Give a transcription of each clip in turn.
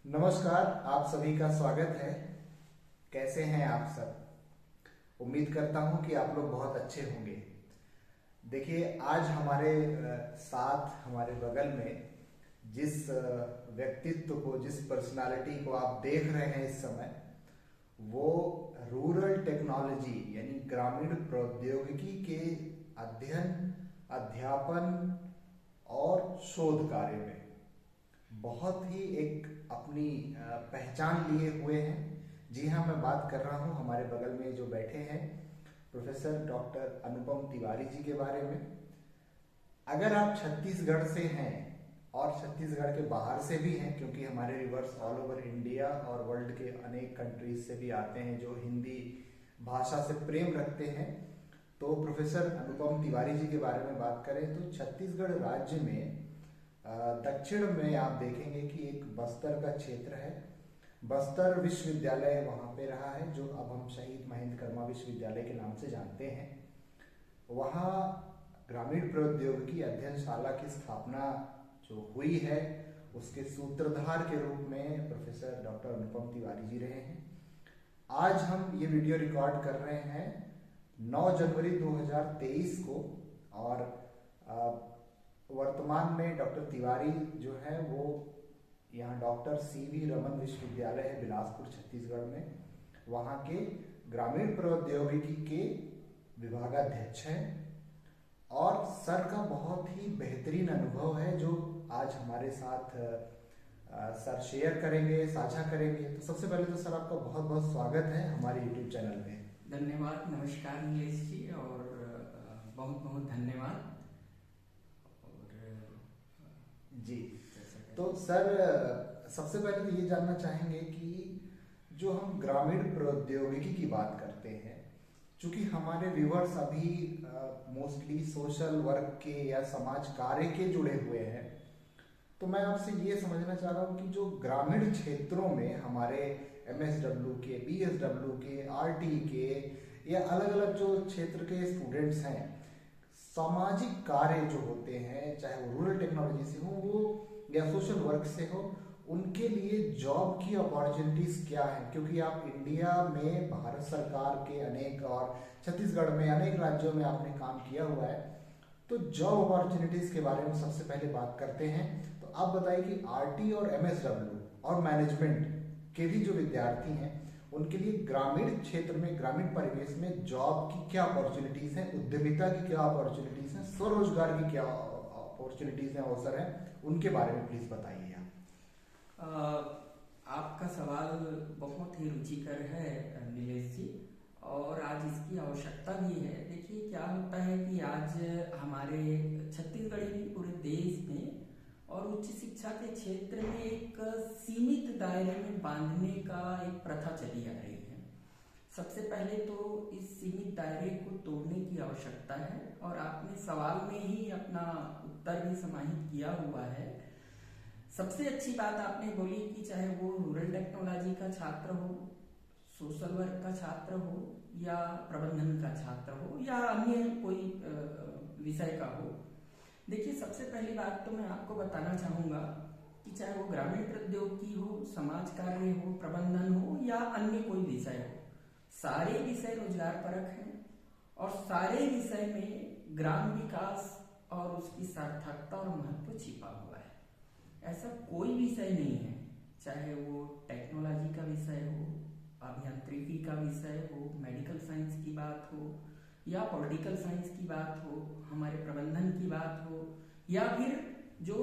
नमस्कार। आप सभी का स्वागत है। कैसे हैं आप सब? उम्मीद करता हूं कि आप लोग बहुत अच्छे होंगे। देखिए, आज हमारे साथ हमारे बगल में जिस व्यक्तित्व को, जिस पर्सनालिटी को आप देख रहे हैं इस समय, वो रूरल टेक्नोलॉजी यानी ग्रामीण प्रौद्योगिकी के अध्ययन, अध्यापन और शोध कार्य में बहुत ही एक अपनी पहचान लिए हुए हैं। जी हाँ, मैं बात कर रहा हूँ हमारे बगल में जो बैठे हैं प्रोफेसर डॉक्टर अनुपम तिवारी जी के बारे में। अगर आप छत्तीसगढ़ से हैं और छत्तीसगढ़ के बाहर से भी हैं, क्योंकि हमारे रिवर्स ऑल ओवर इंडिया और वर्ल्ड के अनेक कंट्रीज से भी आते हैं जो हिंदी भाषा से प्रेम रखते हैं, तो प्रोफेसर अनुपम तिवारी जी के बारे में बात करें तो छत्तीसगढ़ राज्य में दक्षिण में आप देखेंगे कि एक बस्तर का क्षेत्र है। बस्तर विश्वविद्यालय वहाँ पे रहा है, जो अब हम शहीद महेंद्र कर्मा विश्वविद्यालय के नाम से जानते हैं। वहाँ ग्रामीण प्रौद्योगिकी अध्ययनशाला की स्थापना जो हुई है, उसके सूत्रधार के रूप में प्रोफेसर डॉक्टर अनुपम तिवारी जी रहे हैं। आज हम ये वीडियो रिकॉर्ड कर रहे हैं 9 जनवरी 2023 को, और वर्तमान में डॉक्टर तिवारी जो है वो यहाँ डॉक्टर सीवी रमन विश्वविद्यालय है बिलासपुर छत्तीसगढ़ में, वहाँ के ग्रामीण प्रौद्योगिकी के विभागाध्यक्ष हैं। और सर का बहुत ही बेहतरीन अनुभव है जो आज हमारे साथ सर शेयर करेंगे, साझा करेंगे। तो सबसे पहले तो सर आपका बहुत बहुत स्वागत है हमारे यूट्यूब चैनल पे। धन्यवाद, नमस्कार नीलेश जी, और बहुत बहुत धन्यवाद। जी, तो सर सबसे पहले तो ये जानना चाहेंगे कि जो हम ग्रामीण प्रौद्योगिकी की बात करते हैं, चूंकि हमारे व्यूअर्स अभी मोस्टली सोशल वर्क के या समाज कार्य के जुड़े हुए हैं, तो मैं आपसे ये समझना चाह रहा हूँ कि जो ग्रामीण क्षेत्रों में हमारे MSW के, BSW के, RT के या अलग अलग जो क्षेत्र के स्टूडेंट्स हैं, सामाजिक कार्य जो होते हैं, चाहे वो रूरल टेक्नोलॉजी से हो वो या सोशल वर्क से हो, उनके लिए जॉब की अपॉर्चुनिटीज क्या हैं? क्योंकि आप इंडिया में भारत सरकार के अनेक और छत्तीसगढ़ में अनेक राज्यों में आपने काम किया हुआ है, तो जॉब अपॉर्चुनिटीज के बारे में सबसे पहले बात करते हैं। तो आप बताइए कि RT और MSW और मैनेजमेंट के भी जो विद्यार्थी हैं, उनके लिए ग्रामीण क्षेत्र में, ग्रामीण परिवेश में जॉब की क्या अपॉर्चुनिटीज हैं, उद्यमिता की क्या अपॉर्चुनिटीज हैं, स्वरोजगार की क्या अपॉर्चुनिटीज हैं, अवसर हैं, उनके बारे में प्लीज बताइए आप। आपका सवाल बहुत ही रुचिकर है नीलेश जी, और आज इसकी आवश्यकता भी है। देखिए, क्या होता है कि आज हमारे छत्तीसगढ़ ही पूरे देश में और उच्च शिक्षा के क्षेत्र में एक सीमित दायरे में बांधने का एक प्रथा चली आ रही है। सबसे पहले तो इस सीमित दायरे को तोड़ने की आवश्यकता है, और आपने सवाल में ही अपना उत्तर भी समाहित किया हुआ है। सबसे अच्छी बात आपने बोली कि चाहे वो रूरल टेक्नोलॉजी का छात्र हो, सोशल वर्क का छात्र हो, या प्रबंधन का छात्र हो, या अन्य कोई विषय का हो। देखिए, सबसे पहली बात तो मैं आपको बताना चाहूँगा कि चाहे वो ग्रामीण प्रौद्योगिकी हो, समाज कार्य हो, प्रबंधन हो, या अन्य कोई विषय हो, सारे विषय रोजगार परक हैं, और सारे विषय में ग्राम विकास और उसकी सार्थकता और महत्व छिपा हुआ है। ऐसा कोई विषय नहीं है, चाहे वो टेक्नोलॉजी का विषय हो, अभियांत्रिकी का विषय हो, मेडिकल साइंस की बात हो, या पॉलिटिकल साइंस की बात हो, हमारे प्रबंधन की बात हो, या फिर जो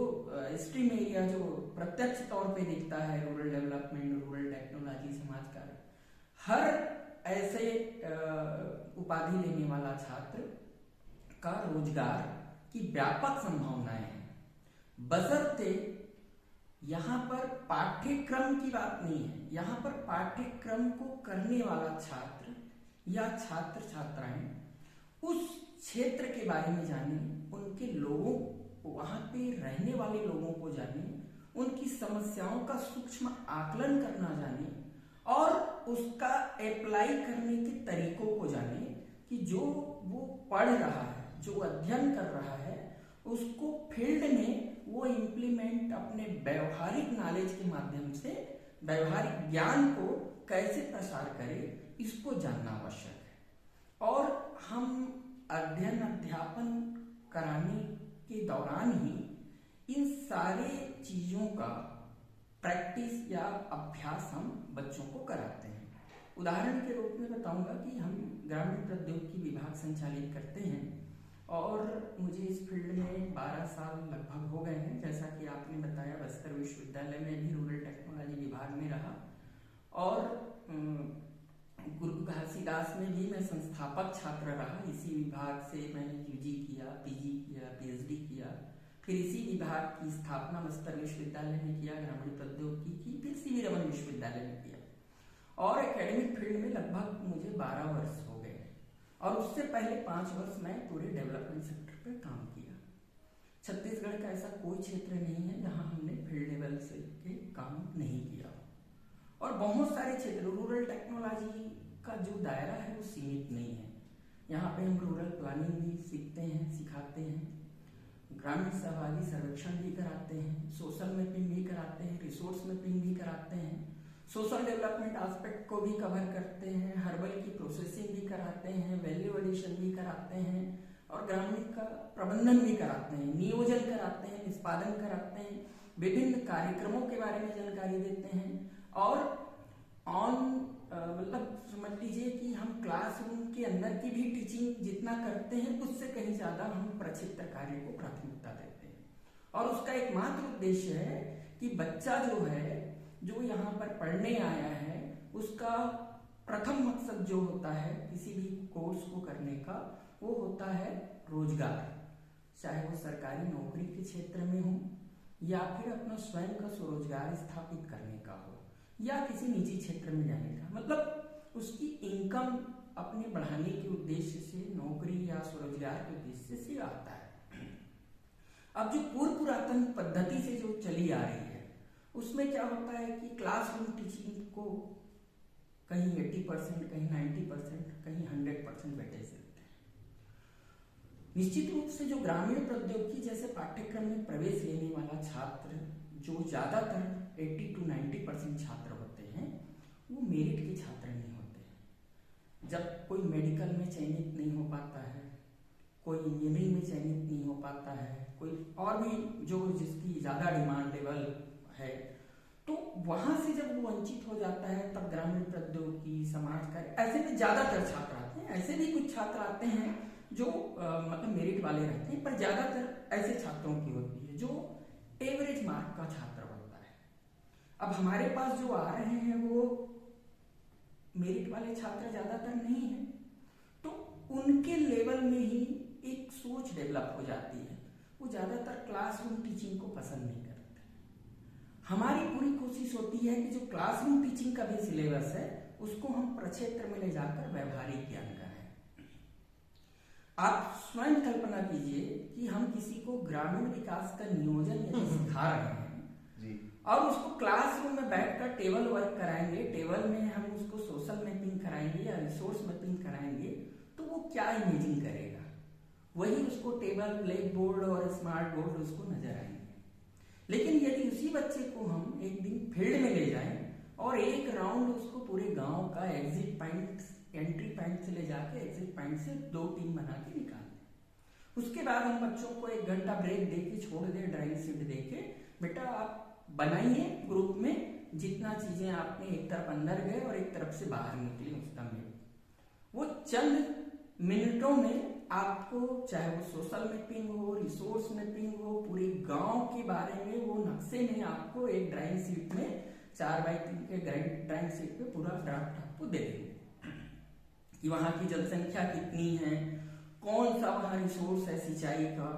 स्ट्रीम एरिया जो प्रत्यक्ष तौर पे दिखता है, रूरल डेवलपमेंट, रूरल टेक्नोलॉजी, समाज कार्य, हर ऐसे उपाधि लेने वाला छात्र का रोजगार की व्यापक संभावनाएं हैं, बशर्ते यहाँ पर पाठ्यक्रम की बात नहीं है। यहाँ पर पाठ्यक्रम को करने वाला छात्र या छात्र छात्राएं उस क्षेत्र के बारे में जाने, उनके लोगों, वहां पे रहने वाले लोगों को जाने, उनकी समस्याओं का सूक्ष्म आकलन करना जाने, और उसका अप्लाई करने के तरीकों को जाने कि जो वो पढ़ रहा है, जो अध्ययन कर रहा है, उसको फील्ड में वो इम्प्लीमेंट अपने व्यवहारिक नॉलेज के माध्यम से व्यवहारिक ज्ञान को कैसे प्रसार करे, इसको जानना आवश्यक है। और हम अध्ययन अध्यापन कराने के दौरान ही इन सारे चीज़ों का प्रैक्टिस या अभ्यास हम बच्चों को कराते हैं। उदाहरण के रूप में बताऊंगा कि हम ग्रामीण प्रौद्योगिकी विभाग संचालित करते हैं और मुझे इस फील्ड में 12 साल लगभग हो गए हैं। जैसा कि आपने बताया, बस्तर विश्वविद्यालय में भी रूरल टेक्नोलॉजी विभाग में रहा और गुरु घासीदास में भी मैं संस्थापक छात्र रहा। इसी विभाग से मैंने यूजी किया, पीजी किया, पीएचडी किया, फिर इसी विभाग की स्थापना बस्तर विश्वविद्यालय में किया, ग्रामीण प्रौद्योगिकी की, फिर सीवी रमन विश्वविद्यालय में किया और एकेडमिक फील्ड में लगभग मुझे 12 वर्ष हो गए और उससे पहले 5 वर्ष मैं पूरे डेवलपमेंट सेक्टर पर काम किया। छत्तीसगढ़ का ऐसा कोई क्षेत्र नहीं है जहां हमने फील्ड लेवल से के काम नहीं किया। और बहुत सारे क्षेत्र, रूरल टेक्नोलॉजी का जो दायरा है वो सीमित नहीं है। यहाँ पे हम रूरल प्लानिंग भी सीखते हैं, सिखाते हैं, ग्रामीण सहभागी सर्वेक्षण भी कराते हैं, सोशल मैपिंग भी कराते हैं, रिसोर्स मैपिंग भी कराते हैं, सोशल डेवलपमेंट एस्पेक्ट को भी कवर करते हैं, हर्बल की प्रोसेसिंग भी कराते हैं, वैल्यू एडिशन भी कराते हैं और ग्रामीण का प्रबंधन भी कराते हैं, नियोजन कराते हैं, निष्पादन कराते हैं, विभिन्न कार्यक्रमों के बारे में जानकारी देते हैं और मतलब समझ लीजिए कि हम क्लासरूम के अंदर की भी टीचिंग जितना करते हैं उससे कहीं ज्यादा हम प्रक्षिप्त कार्य को प्राथमिकता देते हैं। और उसका एकमात्र उद्देश्य है कि बच्चा जो है, जो यहाँ पर पढ़ने आया है, उसका प्रथम मकसद जो होता है किसी भी कोर्स को करने का, वो होता है रोजगार, चाहे वो सरकारी नौकरी के क्षेत्र में हो या फिर अपना स्वयं का स्वरोजगार स्थापित करने का हो या किसी निजी क्षेत्र में जाने का। मतलब उसकी इनकम अपने बढ़ाने के उद्देश्य से, नौकरी या स्वरोजगार के उद्देश्य से आता है। अब जो पूर्व पुरातन पद्धति से जो चली आ रही है उसमें क्या होता है कि क्लासरूम टीचिंग को कहीं 80%, कहीं 90%, कहीं 100% वेटेज देते हैं। निश्चित रूप से जो ग्रामीण प्रौद्योगिकी जैसे पाठ्यक्रम में प्रवेश लेने वाला छात्र, जो ज्यादातर 80 to 90% छात्र होते हैं, वो मेरिट के छात्र नहीं होते हैं। जब कोई मेडिकल में चयनित नहीं हो पाता है, कोई इंजीनियरिंग में चयनित नहीं हो पाता है, कोई और भी जो जिसकी ज्यादा डिमांड लेवल है, तो वहां से जब वो वंचित हो जाता है तब ग्रामीण प्रौद्योगिकी, समाज कार्य, ऐसे में ज्यादातर छात्र आते हैं। ऐसे भी कुछ छात्र आते हैं जो मतलब मेरिट वाले रहते हैं, पर ज्यादातर ऐसे छात्रों की होती है जो एवरेज मार्क का छात्र होता है। अब हमारे पास जो आ रहे हैं वो मेरिट वाले छात्र ज्यादातर नहीं है, तो उनके लेवल में ही एक सोच डेवलप हो जाती है। वो ज्यादातर क्लासरूम टीचिंग को पसंद नहीं करते। हमारी पूरी कोशिश होती है कि जो क्लासरूम टीचिंग का भी सिलेबस है उसको हम प्रक्षेत्र में ले जाकर व्यवहारिक ज्ञान कराएं। आप स्वयं कल्पना कीजिए कि हम किसी को ग्रामीण विकास का नियोजन यदि सिखा रहे हैं जी, और उसको क्लासरूम में बैठकर टेबल वर्क कराएंगे, टेबल में हम उसको सोशल मैपिंग कराएंगे या रिसोर्स मैपिंग कराएंगे, तो वो क्या इमेजिन करेगा? वही उसको टेबल, ब्लैक बोर्ड और स्मार्ट बोर्ड उसको नजर आएंगे। लेकिन यदि उसी बच्चे को हम एक दिन फील्ड में ले जाएं और एक राउंड उसको पूरे गांव का एग्जिट पॉइंट, एंट्री पॉइंट से ले जाके एग्जिट पॉइंट से 2 टीम बना के निकाल दें, उसके बाद हम बच्चों को 1 घंटा ब्रेक देके छोड़ दें, ड्राइंग शीट देके, बेटा आप बनाइए ग्रुप में, जितना चीजें आपने एक तरफ अंदर गए और एक तरफ से बाहर निकली उसका में, वो चंद मिनटों में आपको, चाहे वो सोशल मैपिंग हो, रिसोर्स मैपिंग हो, पूरे गांव के बारे में वो नक्शे में आपको एक ड्राइंग शीट में 4x3 के ड्राइंग शीट पे पूरा ड्राफ्ट आपको दे देंगे कि वहां की जनसंख्या कितनी है, कौन सा वहां रिसोर्स है सिंचाई का,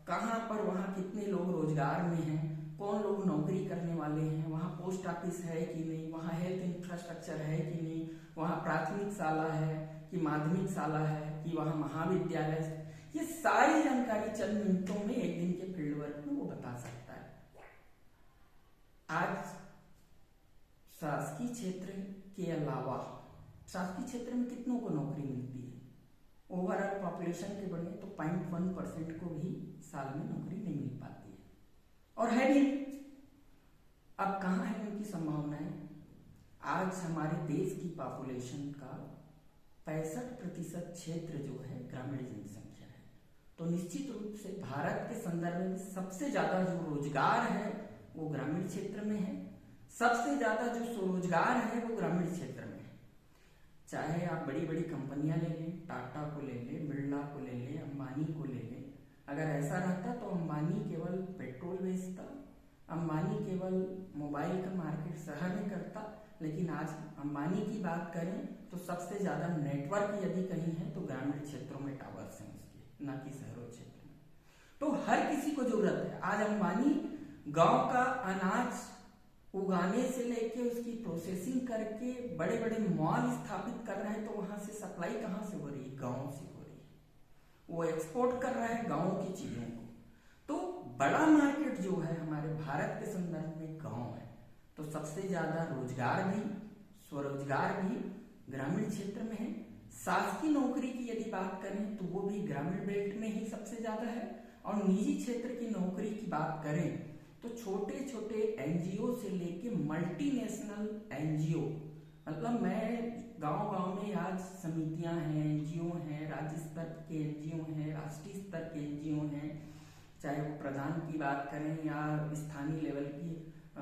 कहाँ पर वहां कितने लोग रोजगार में हैं, कौन लोग नौकरी करने वाले हैं, वहां पोस्ट ऑफिस है कि नहीं, वहां हेल्थ इंफ्रास्ट्रक्चर है कि नहीं, वहां प्राथमिक शाला है कि माध्यमिक शाला है कि वहां महाविद्यालय है। ये सारी जानकारी चंद मिनटों में एक दिन के फील्ड वर्क में वो बता सकता है। आज शासकीय क्षेत्र के अलावा शासकीय क्षेत्र में कितनों को नौकरी मिलती है? ओवरऑल पॉपुलेशन के बढ़े तो 0.1% को भी साल में नौकरी नहीं मिल पाती है। और है भी नहीं। अब कहाँ है उनकी संभावनाएं? आज हमारे देश की पॉपुलेशन का 65% क्षेत्र जो है ग्रामीण जनसंख्या है। तो निश्चित रूप से भारत के संदर्भ में सबसे ज्यादा जो रोजगार है वो ग्रामीण क्षेत्र में है, सबसे ज्यादा जो स्वरोजगार है वो ग्रामीण क्षेत्र में है। चाहे आप बड़ी बड़ी कंपनियां ले लें, टाटा को ले लें, बिरला को ले लें, अंबानी को ले लें। अगर ऐसा रहता तो अंबानी केवल पेट्रोल बेचता, अंबानी केवल मोबाइल का मार्केट शहर में करता, लेकिन आज अंबानी की बात करें तो सबसे ज्यादा नेटवर्क यदि कहीं है तो ग्रामीण क्षेत्रों में टावर्स हैं उसके, ना कि शहरों क्षेत्र में। तो हर किसी को जरूरत है। आज अंबानी गांव का अनाज उगाने से लेके उसकी प्रोसेसिंग करके बड़े बड़े मॉल स्थापित कर रहे हैं, तो वहां से सप्लाई कहां से हो रही है? गांव से हो रही है। वो एक्सपोर्ट कर रहा है गांव की चीजों को। तो बड़ा मार्केट जो है हमारे भारत के संदर्भ में गांव है। तो सबसे ज्यादा रोजगार भी, स्वरोजगार भी ग्रामीण क्षेत्र में है। शासकीय नौकरी की यदि बात करें तो वो भी ग्रामीण बेल्ट में ही सबसे ज्यादा है। और निजी क्षेत्र की नौकरी की बात करें तो छोटे छोटे एनजीओ से लेके मल्टीनेशनल एनजीओ, मतलब मैं गांव गांव में आज समितियां हैं, एनजीओ हैं, राज्य स्तर के एनजीओ हैं, राष्ट्रीय स्तर के एनजीओ हैं, चाहे वो प्रधान की बात करें या स्थानीय लेवल की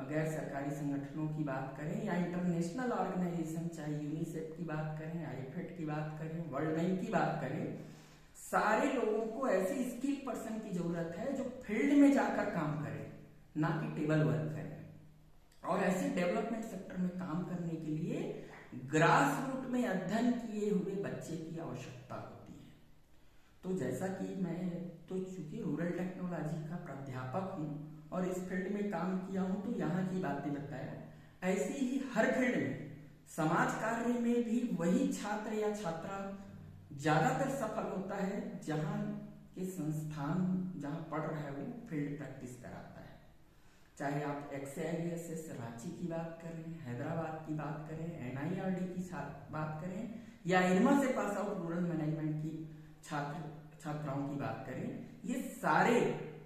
गैर सरकारी संगठनों की बात करें या इंटरनेशनल ऑर्गेनाइजेशन, चाहे यूनिसेफ की बात करें, आईफेड की बात करें, वर्ल्ड बैंक की बात करें, सारे लोगों को ऐसे स्किल पर्सन की जरूरत है जो फील्ड में जाकर काम करे, ना कि टेबल वर्क करें। और ऐसे डेवलपमेंट सेक्टर में काम करने के लिए ग्रास रूट में अध्ययन किए हुए बच्चे की आवश्यकता होती है। तो जैसा कि मैं तो चूंकि रूरल टेक्नोलॉजी का प्राध्यापक हूं और इस फील्ड में काम किया हूं, तो यहाँ की बातें बताया। ऐसे ही हर फील्ड में, समाज कार्य में भी वही छात्र या छात्रा ज्यादातर सफल होता है जहाँ के संस्थान जहाँ पढ़ रहा है वो फील्ड प्रैक्टिस कराता है। चाहे आप XISS रांची की बात करें, हैदराबाद की बात करें, NIRD की बात करें या इरमा से पास आउट रूरल मैनेजमेंट की छात्राओं की बात करें, ये सारे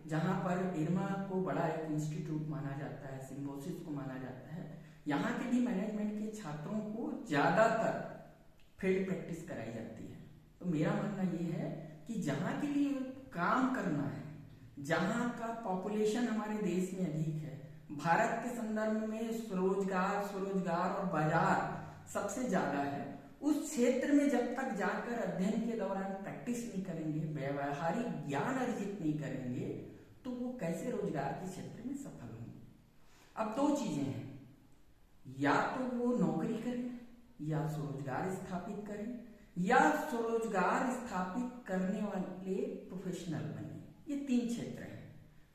जहां पर इरमा को बड़ा एक इंस्टीट्यूट माना जाता है, सिम्बोसिस को माना जाता है, यहाँ के भी मैनेजमेंट के छात्रों को ज्यादातर फील्ड प्रैक्टिस कराई जाती है। तो मेरा मानना ये है कि जहाँ के लिए काम करना है, जहाँ का पॉपुलेशन हमारे देश में अधिक है, भारत के संदर्भ में स्वरोजगार और बाजार सबसे ज्यादा है, उस क्षेत्र में जब तक जाकर अध्ययन के दौरान प्रैक्टिस नहीं करेंगे, व्यवहारिक ज्ञान अर्जित नहीं करेंगे, तो वो कैसे रोजगार के क्षेत्र में सफल होंगे? अब दो चीजें हैं, या तो वो नौकरी करें या स्वरोजगार स्थापित करें, या स्वरोजगार स्थापित करने वाले प्रोफेशनल बने। ये तीन क्षेत्र हैं।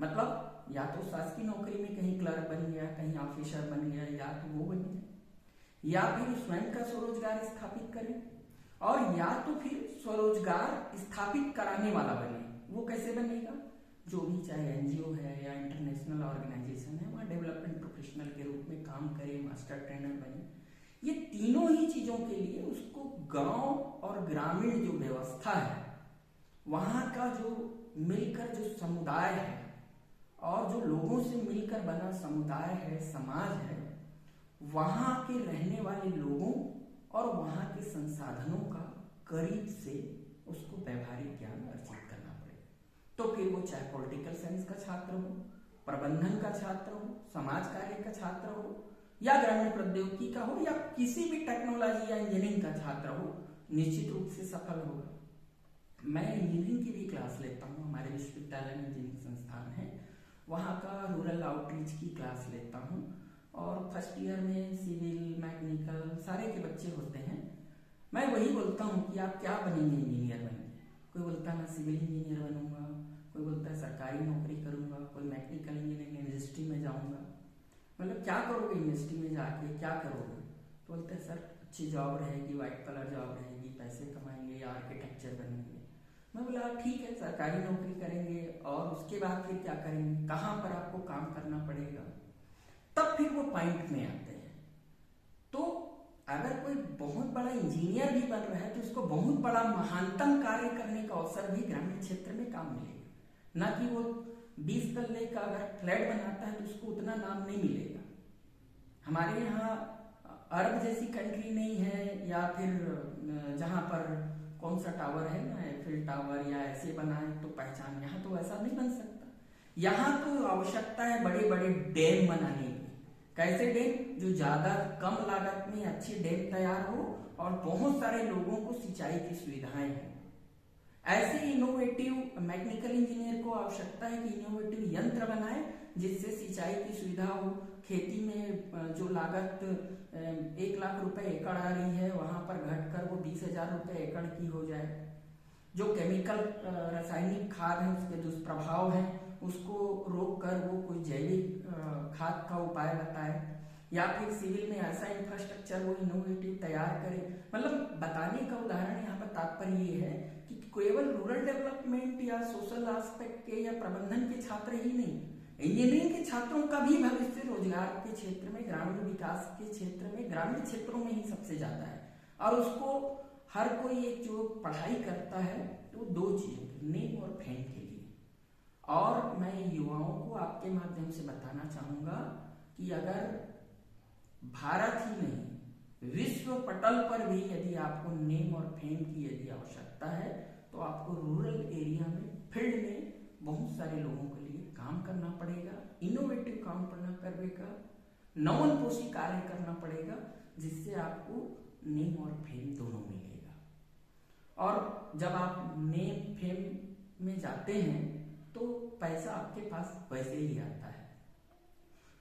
मतलब या तो शासकीय नौकरी में कहीं क्लर्क बन गया, कहीं ऑफिसर बन गया, या तो वो बन गया, या फिर स्वयं का स्वरोजगार स्थापित करें, और या तो फिर स्वरोजगार स्थापित कराने वाला बने। वो कैसे बनेगा? जो भी चाहे एनजीओ है या इंटरनेशनल ऑर्गेनाइजेशन है, वहाँ डेवलपमेंट प्रोफेशनल के रूप में काम करे, मास्टर ट्रेनर बने। ये तीनों ही चीजों के लिए उसको गांव और ग्रामीण जो व्यवस्था है, वहां का जो मिलकर जो समुदाय है और जो लोगों से मिलकर बना समुदाय है, समाज है, वहां के रहने वाले लोगों और वहां के संसाधनों का करीब से उसको व्यवहारिक ज्ञान अर्जित करना पड़ेगा। तो फिर वो चाहे पॉलिटिकल साइंस का छात्र हो, प्रबंधन का छात्र हो, समाज कार्य का छात्र हो, या ग्रामीण प्रौद्योगिकी का हो, या किसी भी टेक्नोलॉजी या इंजीनियरिंग का छात्र हो, निश्चित रूप से सफल होगा। मैं इंजीनियरिंग की भी क्लास लेता हूँ, हमारे विश्वविद्यालय में इंजीनियरिंग संस्थान है, वहाँ का रूरल आउटरीच की क्लास लेता हूँ। और फर्स्ट ईयर में सिविल, मैकेनिकल सारे के बच्चे होते हैं। मैं वही बोलता हूँ कि आप क्या बनेंगे? इंजीनियर बनेंगे। कोई बोलता है मैं सिविल इंजीनियर बनूंगा, कोई बोलता है सरकारी नौकरी करूंगा, कोई मैकेनिकल इंजीनियरिंग इंडस्ट्री में जाऊंगा। मतलब क्या करोगे इंडस्ट्री में जाके, क्या करोगे? तो बोलते हैं सर अच्छी जॉब रहेगी, व्हाइट कलर जॉब रहेगी, पैसे कमाएंगे या आर्किटेक्चर बनेंगे। मैं बोला ठीक है, सरकारी नौकरी करेंगे और उसके बाद फिर क्या करेंगे, कहाँ पर आपको काम करना पड़ेगा? तब फिर वो पॉइंट में आते हैं। तो अगर कोई बहुत बड़ा इंजीनियर भी बन रहा है तो उसको बहुत बड़ा महानतम कार्य करने का अवसर भी ग्रामीण क्षेत्र में काम मिलेगा, ना कि वो 20 तल्ले का अगर फ्लैट बनाता है तो उसको उतना नाम नहीं मिलेगा। हमारे यहाँ अरब जैसी कंट्री नहीं है, या फिर जहाँ पर कौन सा टावर है ना, एफिल टावर या ऐसे बनाए तो पहचान, यहाँ तो ऐसा नहीं बन सकता। यहाँ तो आवश्यकता है बड़े बड़े डैम बनाने की। कैसे डैम? जो ज्यादा कम लागत में अच्छे डैम तैयार हो और बहुत सारे लोगों को सिंचाई की सुविधाएं हो। ऐसे इनोवेटिव मैकेनिकल इंजीनियर को आवश्यकता है कि इनोवेटिव यंत्र बनाए जिससे सिंचाई की सुविधा हो। खेती में जो लागत 1 लाख रुपए एकड़ आ रही है, वहां पर घटकर वो 20,000 रुपए एकड़ की हो जाए। जो केमिकल रासायनिक खाद है उसके दुष्प्रभाव हैं उसको रोक कर वो कोई जैविक खाद का उपाय बताए, या फिर सिविल में ऐसा इंफ्रास्ट्रक्चर वो इनोवेटिव तैयार करे। मतलब बताने का उदाहरण यहाँ पर तात्पर्य ये है कि केवल रूरल डेवलपमेंट या सोशल एस्पेक्ट के या प्रबंधन के छात्र ही नहीं, इंजीनियरिंग के छात्रों का भी भविष्य रोजगार के क्षेत्र में, ग्रामीण विकास के क्षेत्र में, ग्रामीण क्षेत्रों में ही सबसे ज्यादा है। और उसको हर कोई एक जो पढ़ाई करता है तो 2 चीज, नेम और फेम के लिए। और मैं युवाओं को आपके माध्यम से बताना चाहूंगा कि अगर भारत ही नहीं विश्व पटल पर भी यदि आपको नेम और फेम की यदि आवश्यकता है तो आपको रूरल एरिया में, फील्ड में बहुत सारे लोगों के लिए काम करना पड़ेगा, इनोवेटिव काम करना पड़ेगा, नवनपोषी कार्य करना पड़ेगा, जिससे आपको नेम और फेम दोनों मिलेगा। और जब आप नेम फेम में जाते हैं तो पैसा आपके पास वैसे ही आता है।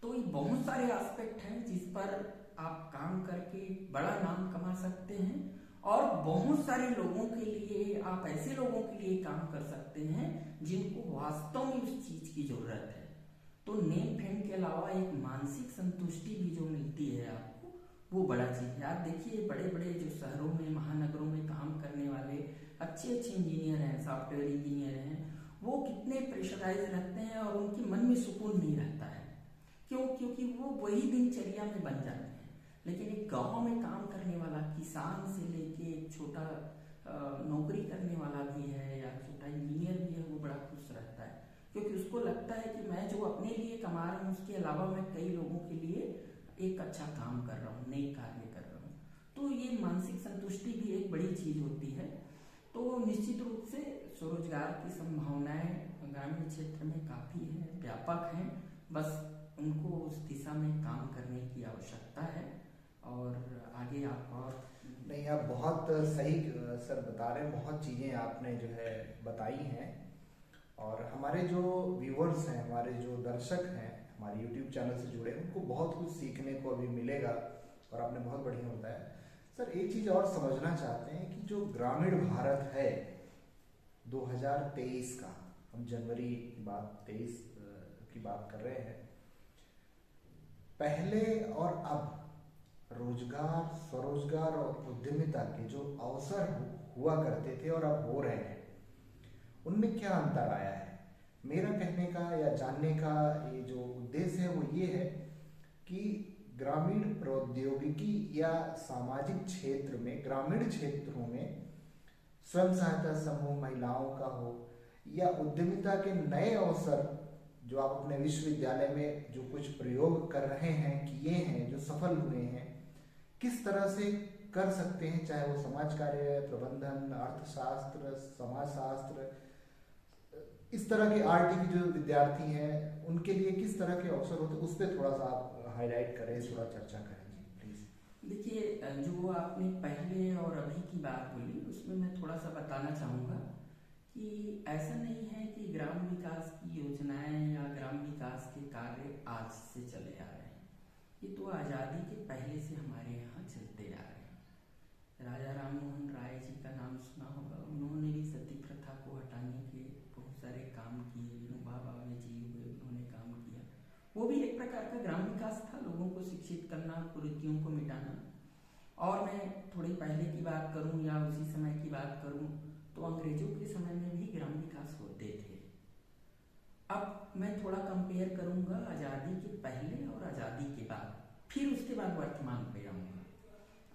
तो ये बहुत सारे एस्पेक्ट हैं जिस पर आप काम करके बड़ा नाम कमा सकते हैं, और बहुत सारे लोगों के लिए, आप ऐसे लोगों के लिए काम कर सकते हैं जिनको वास्तव में उस चीज की जरूरत है। तो नेम फेम के अलावा एक मानसिक संतुष्टि भी जो मिलती है आपको, वो बड़ा चीज है। आप देखिए बड़े बड़े जो शहरों में, महानगरों में काम करने वाले अच्छे अच्छे इंजीनियर हैं, सॉफ्टवेयर इंजीनियर हैं, वो कितने प्रेशराइज रहते हैं और उनके मन में सुकून नहीं रहता है। क्यों? क्योंकि वो वही दिनचर्या में बन जाते हैं। लेकिन एक गांव में काम करने वाला, किसान से लेके एक छोटा नौकरी करने वाला भी है या छोटा इंजीनियर भी है, वो बड़ा खुश रहता है, क्योंकि उसको लगता है कि मैं जो अपने लिए कमा रहा हूँ उसके अलावा मैं कई लोगों के लिए एक अच्छा काम कर रहा हूँ, नेक कार्य कर रहा हूँ। तो ये मानसिक संतुष्टि भी एक बड़ी चीज होती है। तो निश्चित रूप से स्वरोजगार की संभावनाएं ग्रामीण क्षेत्र में काफी है, व्यापक हैं। बस उनको उस दिशा में काम करने की आवश्यकता है। और आगे आप और नहीं, आप बहुत सही सर बता रहे हैं, बहुत चीज़ें आपने जो है बताई हैं। और हमारे जो व्यूअर्स हैं, हमारे जो दर्शक हैं, हमारे यूट्यूब चैनल से जुड़े हैं, उनको बहुत कुछ सीखने को अभी मिलेगा, और आपने बहुत बढ़िया बताया। सर एक चीज़ और समझना चाहते हैं कि जो ग्रामीण भारत है 2023 का, हम जनवरी की बात 23 की बात कर रहे हैं, पहले और अब रोजगार, स्वरोजगार और उद्यमिता के जो अवसर हुआ करते थे और अब हो रहे हैं, उनमें क्या अंतर आया है? मेरा कहने का या जानने का ये जो उद्देश्य है वो ये है कि ग्रामीण प्रौद्योगिकी या सामाजिक क्षेत्र में, ग्रामीण क्षेत्रों में स्वयं सहायता समूह महिलाओं का हो या उद्यमिता के नए अवसर जो आप अपने विश्वविद्यालय में जो कुछ प्रयोग कर रहे हैं, किए हैं, जो सफल हुए हैं, किस तरह से कर सकते हैं, चाहे वो समाज कार्य, प्रबंधन, अर्थशास्त्र, समाजशास्त्र, इस तरह के आरटी के जो विद्यार्थी हैं उनके लिए किस तरह के अवसर होते हैं, उस पर थोड़ा सा आप हाईलाइट करें, थोड़ा चर्चा करें जी प्लीज। देखिए, जो आपने पहले और अभी की बात बोली उसमें मैं थोड़ा सा बताना चाहूँगा कि ऐसा नहीं है कि ग्राम विकास की योजनाएं या ग्राम विकास के कार्य आज से चले आ रहे हैं। ये तो आज़ादी के पहले से हमारे यहाँ चलते आ रहे हैं। राजा राम मोहन राय जी का नाम सुना होगा, उन्होंने भी सती प्रथा को हटाने के बहुत सारे काम किए। विनोबा भावे जी हुए, उन्होंने काम किया। वो भी एक प्रकार का ग्राम विकास था, लोगों को शिक्षित करना, कुरीतियों को मिटाना। और मैं थोड़ी पहले की बात करूं या उसी समय की बात करूं तो अंग्रेजों के समय में भी ग्राम विकास होते थे। अब मैं थोड़ा कंपेयर करूंगा आज़ादी के पहले और आज़ादी के बाद, फिर उसके बाद वर्तमान पे आऊंगा।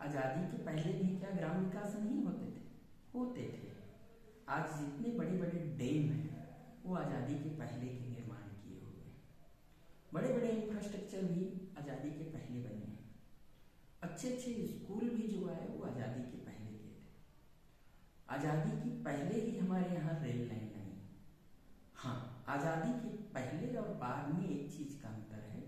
आज़ादी के पहले भी क्या ग्राम विकास नहीं होते थे? होते थे। आज जितने बड़े बड़े डैम हैं वो आज़ादी के पहले के निर्माण बड़े बड़े इंफ्रास्ट्रक्चर भी आज़ादी के पहले बने हैं। अच्छे अच्छे स्कूल भी जो है वो आज़ादी के पहले के थे। आज़ादी के पहले ही हमारे यहाँ रेल लाइन आई। हाँ, आज़ादी के पहले और बाद में एक चीज़ का अंतर है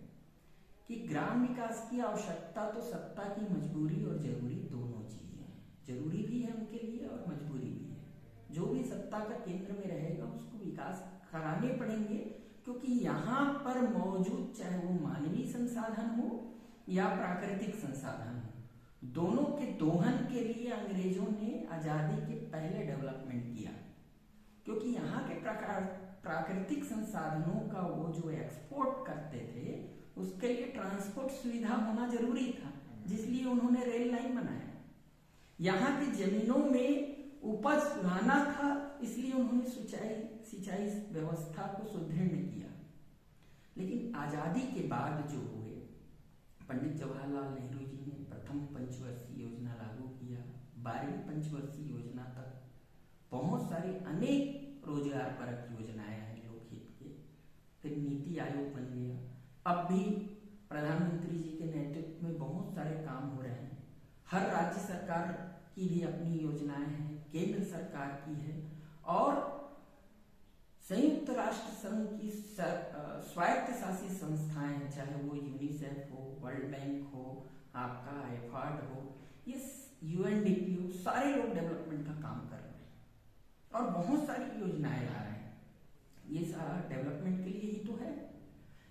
कि ग्राम विकास की आवश्यकता तो सत्ता की मजबूरी और जरूरी दोनों चीज़ें हैं। जरूरी भी है उनके लिए और मजबूरी भी है। जो भी सत्ता का केंद्र में रहेगा उसको विकास कराने पड़ेंगे, क्योंकि यहाँ पर मौजूद चाहे वो मानवीय संसाधन हो या प्राकृतिक संसाधन हो, दोनों के दोहन के लिए अंग्रेजों ने आज़ादी के पहले डेवलपमेंट किया। क्योंकि यहाँ के प्राकृतिक संसाधनों का वो जो एक्सपोर्ट करते थे उसके लिए ट्रांसपोर्ट सुविधा होना जरूरी था, जिसलिए उन्होंने रेल लाइन बनाया। यहाँ की जमीनों में उपज लाना था, इसलिए उन्होंने सिंचाई व्यवस्था को सुदृढ़ किया। लेकिन आज़ादी के बाद जो हुए, पंडित जवाहरलाल नेहरू जी ने प्रथम पंचवर्षीय योजना लागू किया। 12वीं पंचवर्षीय योजना तक बहुत सारी अनेक रोजगार परक योजनाएं हैं लोकहित के। फिर नीति आयोग बन गया। अब भी प्रधानमंत्री जी के नेतृत्व में बहुत सारे काम हो रहे हैं। हर राज्य सरकार की भी अपनी योजनाएं हैं, केंद्र सरकार की है, और संयुक्त राष्ट्र संघ की स्वायत्त शासित संस्थाएं हैं, चाहे वो यूनिसेफ हो, वर्ल्ड बैंक हो, आपका एफआड हो, ये यूएनडीपी हो, सारे लोग डेवलपमेंट का काम कर रहे हैं और बहुत सारी योजनाएं ला रहे हैं। ये सारा डेवलपमेंट के लिए ही तो है।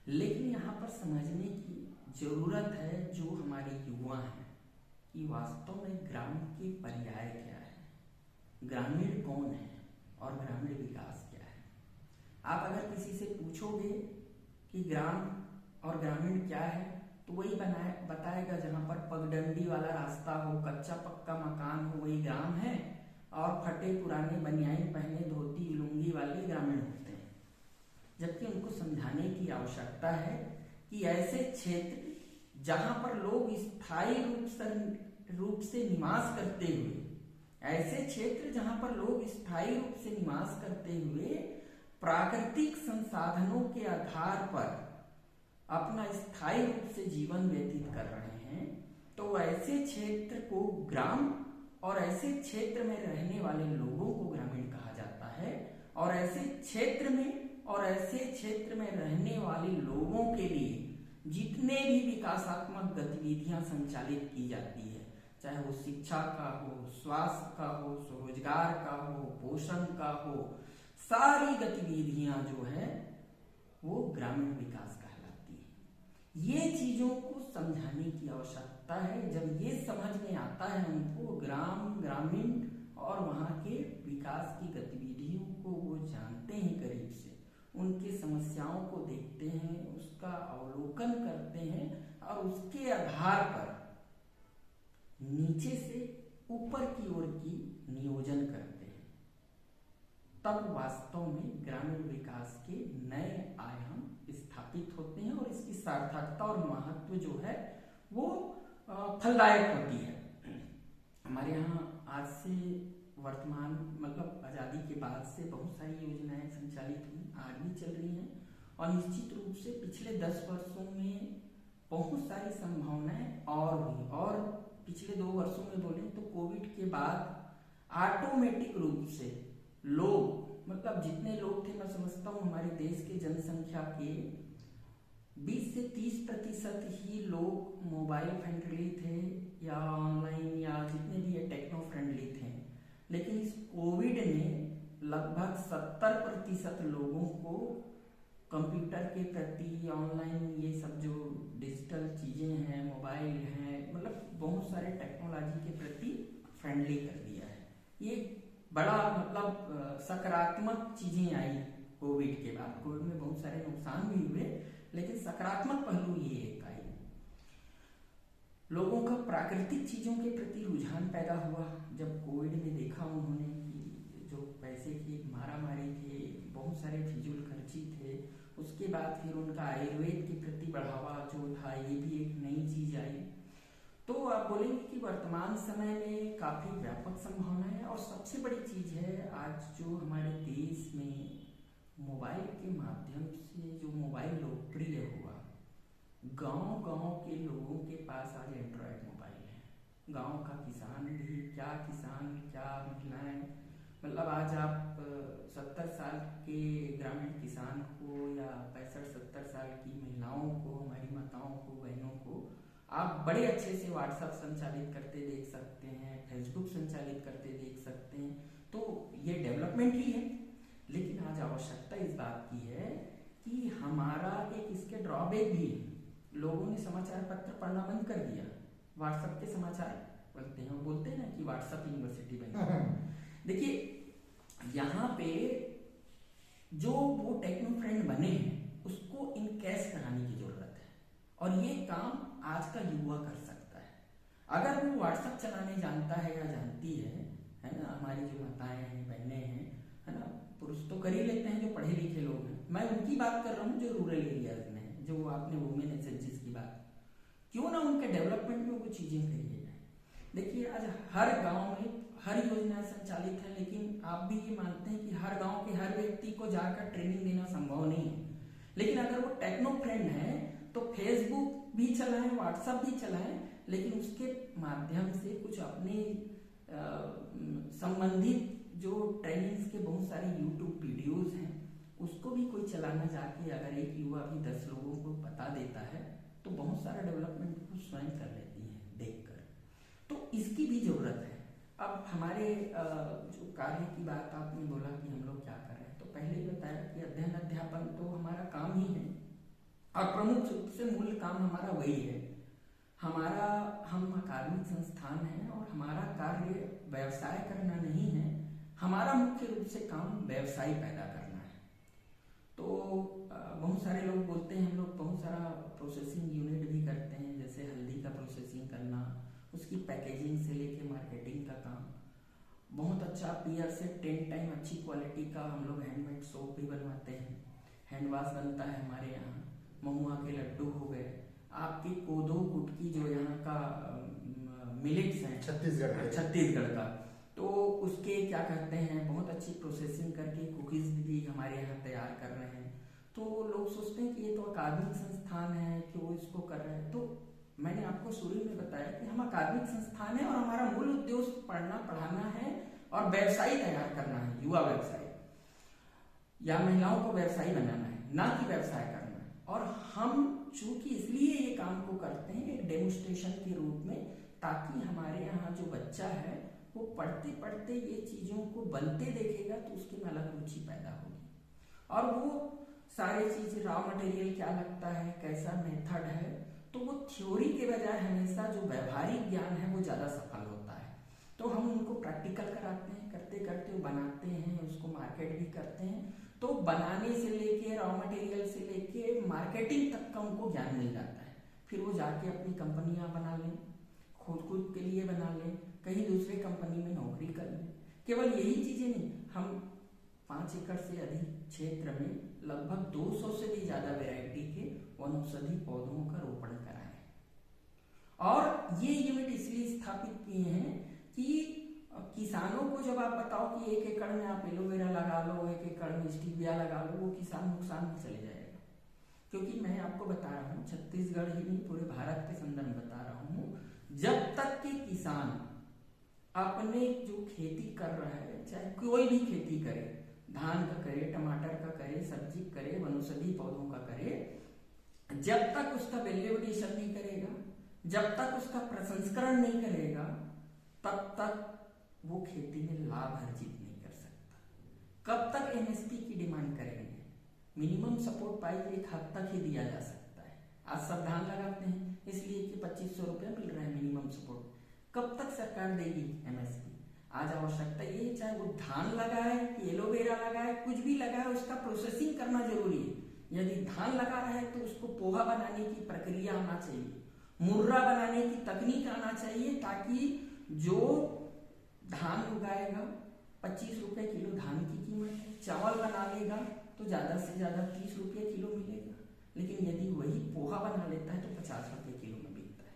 लेकिन यहाँ पर समझने की जरूरत है जो हमारे युवा हैं कि वास्तव में ग्राम के पर्याय क्या है, ग्रामीण कौन है और ग्रामीण विकास क्या है। आप अगर किसी से पूछोगे कि ग्राम और ग्रामीण क्या है, तो वही बताएगा जहाँ पर पगडंडी वाला रास्ता हो, कच्चा पक्का मकान हो, वही ग्राम है, और फटे पुराने बनियान पहने धोती लुंगी वाले ग्रामीण होते हैं। जबकि उनको समझाने की आवश्यकता है कि ऐसे क्षेत्र जहाँ पर लोग स्थायी रूप से निवास करते हुए, ऐसे क्षेत्र जहाँ पर लोग स्थायी रूप से निवास करते हुए प्राकृतिक संसाधनों के आधार पर अपना स्थायी रूप से जीवन व्यतीत कर रहे हैं, तो ऐसे क्षेत्र को ग्राम और ऐसे क्षेत्र में रहने वाले लोगों को ग्रामीण कहा जाता है। और ऐसे क्षेत्र में रहने वाले लोगों के लिए जितने भी विकासात्मक गतिविधियां संचालित की जाती है, चाहे वो शिक्षा का हो, स्वास्थ्य का हो, स्वरोजगार का हो, पोषण का हो, सारी गतिविधियां जो है वो ग्रामीण विकास कहलाती है। ये चीजों को समझाने की आवश्यकता है। जब ये समझ में आता है उनको, ग्रामीण और वहाँ के विकास की गतिविधियों को वो जानते हैं करीब से, उनकी समस्याओं को देखते हैं, उसका अवलोकन करते हैं और उसके आधार पर नीचे से ऊपर की ओर की नियोजन करते हैं, तब वास्तव में ग्रामीण विकास के नए आयाम स्थापित होते हैं और इसकी सार्थकता और महत्व जो है वो फलदायक होती है। हमारे यहाँ आज से वर्तमान मतलब आज़ादी के बाद से बहुत सारी योजनाएं संचालित हुई, आज भी चल रही हैं, और निश्चित रूप से पिछले 10 वर्षों में बहुत सारी संभावनाएं और हुई। और पिछले 2 वर्षों में बोलें तो कोविड के बाद ऑटोमेटिक रूप से लोग, मतलब जितने लोग थे, मैं समझता हूँ हमारे देश के जनसंख्या के 20 से 30% ही लोग मोबाइल फ्रेंडली थे या ऑनलाइन या जितने भी ये टेक्नो फ्रेंडली थे। लेकिन इस कोविड ने लगभग 70% लोगों को कंप्यूटर के प्रति, ऑनलाइन ये सब जो डिजिटल चीज़ें हैं, मोबाइल हैं, मतलब बहुत सारे टेक्नोलॉजी के प्रति फ्रेंडली कर दिया है। ये बड़ा मतलब सकारात्मक चीज़ें आई कोविड के बाद। कोविड में बहुत सारे नुकसान भी हुए, लेकिन सकारात्मक पहलू ये एक आई, लोगों का प्राकृतिक चीज़ों के प्रति रुझान पैदा हुआ। जब कोविड में देखा उन्होंने कि जो पैसे की मारामारी थे, बहुत सारे फिजूल खर्ची थे, उसके बाद फिर उनका आयुर्वेद के प्रति बढ़ावा जो था, ये भी एक नई चीज़ आई। तो आप बोलेंगे कि वर्तमान समय में काफ़ी व्यापक संभावना है। और सबसे बड़ी चीज़ है आज जो हमारे देश में मोबाइल के माध्यम से जो मोबाइल लोकप्रिय हुआ, गांव गांव के लोगों के पास आज एंड्रॉयड मोबाइल है। गांव का किसान भी, क्या किसान, क्या महिलाएं, मतलब आज आप 70 साल के ग्रामीण किसान को या 65-70 साल की महिलाओं को, हमारी माताओं को, बहनों को आप बड़े अच्छे से व्हाट्सएप संचालित करते देख सकते हैं, फेसबुक संचालित करते देख सकते हैं। तो ये डेवलपमेंट ही है। लेकिन आज आवश्यकता इस बात की है कि हमारा एक इसके ड्रॉबैक भी है। लोगों ने समाचार पत्र पढ़ना बंद कर दिया, व्हाट्सएप के समाचार बोलते हैं ना कि व्हाट्सएप यूनिवर्सिटी बनी। देखिए यहाँ पे जो वो टेक्नो फ्रेंड बने हैं उसको इनकैश कराने की जरूरत है, और ये काम आज का युवा कर सकता है। अगर वो व्हाट्सएप चलाने जानता है या जानती है ना, हमारी जो माताएं हैं, बहनें हैं, है ना, पुरुष तो कर ही लेते हैं जो पढ़े लिखे लोग हैं। मैं उनकी बात कर रहा हूँ जो रूरल एरियाज में है, जो आपने वुमेन एसएचजीज की बात, क्यों ना उनके डेवलपमेंट में वो चीजें करी जाए। देखिए आज हर गांव में हर योजना संचालित है, लेकिन आप भी ये मानते हैं कि हर गांव के हर व्यक्ति को जाकर ट्रेनिंग देना संभव नहीं है। लेकिन अगर वो टेक्नो फ्रेंड है तो फेसबुक भी चलाएं, व्हाट्सएप भी चलाएं, लेकिन उसके माध्यम से कुछ अपने संबंधित जो ट्रेनिंग्स के बहुत सारे यूट्यूब वीडियोस हैं उसको भी कोई चलाना जाके अगर एक युवा भी 10 लोगों को बता देता है तो बहुत सारा डेवलपमेंट वो स्वयं कर लेती हैं देखकर। तो इसकी भी जरूरत है। अब हमारे जो कार्य की बात आपने बोला कि हम लोग क्या कर रहे हैं, तो पहले ही बताया कि अध्ययन अध्यापन तो हमारा काम ही है, और प्रमुख रूप से मूल काम हमारा वही है। हम अकादमिक संस्थान हैं और हमारा कार्य व्यवसाय करना नहीं है, हमारा मुख्य रूप से काम व्यवसाय पैदा करना है। तो बहुत सारे लोग बोलते हैं हम लोग बहुत सारा प्रोसेसिंग यूनिट भी करते हैं, जैसे हल्दी का प्रोसेसिंग करना, उसकी पैकेजिंग से लेके मार्केटिंग का काम। बहुत अच्छा पीयर से 10 टाइम अच्छी क्वालिटी का हम लोग हैंडमेड सोप भी बनवाते हैं, हैंड वाश बनता है हमारे यहाँ, महुआ के लड्डू हो गए, आपकी कोदो कुटकी जो यहाँ का मिलेट्स हैं छत्तीसगढ़ का, तो उसके क्या कहते हैं बहुत अच्छी प्रोसेसिंग करके कुकीज भी हमारे यहाँ तैयार कर रहे हैं। तो लोग सोचते हैं कि ये तो अकादमिक संस्थान है कि वो इसको कर रहे हैं। तो मैंने आपको शुरू में बताया कि हम अकादमिक संस्थान है और हमारा मूल उद्देश्य पढ़ना पढ़ाना है और व्यवसायी तैयार करना है, युवा व्यवसायी या महिलाओं को व्यवसायी बनाना है, ना कि व्यवसाय करना है। और हम चूंकि इसलिए ये काम को करते हैं एक डेमोन्स्ट्रेशन के रूप में, ताकि हमारे यहाँ जो बच्चा है वो पढ़ते पढ़ते ये चीजों को बनते देखेगा तो उसके में अलग रुचि पैदा होगी, और वो सारी चीज रॉ मटेरियल क्या लगता है, कैसा मेथड है, तो वो थ्योरी के बजाय हमेशा जो व्यवहारिक ज्ञान है वो ज्यादा सफल होता है। तो हम उनको प्रैक्टिकल कराते हैं, करते करते वो बनाते हैं, उसको मार्केट भी करते हैं। तो बनाने से लेके रॉ मटेरियल से लेके मार्केटिंग तक का उनको ज्ञान मिल जाता है। फिर वो जाके अपनी कंपनियां बना लें, खुद के लिए बना लें, कहीं दूसरे कंपनी में नौकरी कर लें। केवल यही चीजें नहीं, हम 5 एकड़ से अधिक क्षेत्र में लगभग 200 से भी ज्यादा वैरायटी के वनौषधि पौधों का रोपण कराएं। और ये यूनिट इसलिए स्थापित किए हैं कि किसानों को जब आप बताओ कि 1 एकड़ में आप एलोवेरा लगा लो, 1 एकड़ में स्टीविया लगा लो, वो किसान नुकसान में चले जाएगा। क्योंकि मैं आपको बता रहा हूँ, छत्तीसगढ़ ही नहीं पूरे भारत के संदर्भ में बता रहा हूँ, जब तक कि किसान अपने जो खेती कर रहा है, चाहे कोई भी खेती करे, धान का करे, टमाटर का करे, सब्जी करे, वनौषधि पौधों का करे, जब तक उसका वैल्यूएडिशन नहीं करेगा, जब तक उसका प्रसंस्करण नहीं करेगा, तब तक वो खेती में लाभ अर्जित नहीं कर सकता। कब तक एमएसपी की डिमांड करेंगे? मिनिमम सपोर्ट प्राइस एक हद तक ही दिया जा सकता है। आज सब धान लगाते हैं इसलिए कि 2500 रुपये मिल रहा है मिनिमम सपोर्ट। कब तक सरकार देगी एमएसपी? आज आवश्यकता ये, चाहे वो धान लगाए कि एलोवेरा लगाए, कुछ भी लगाए, उसका प्रोसेसिंग करना जरूरी है। यदि धान लगा रहा है तो उसको पोहा बनाने की प्रक्रिया आना चाहिए, मुर्रा बनाने की तकनीक आना चाहिए, ताकि जो धान उगाएगा 25 रुपए किलो धान की कीमत है, चावल बना लेगा तो ज्यादा से ज्यादा 30 रुपये किलो मिलेगा। लेकिन यदि वही पोहा बना लेता है तो 50 रुपये किलो में बिकता है।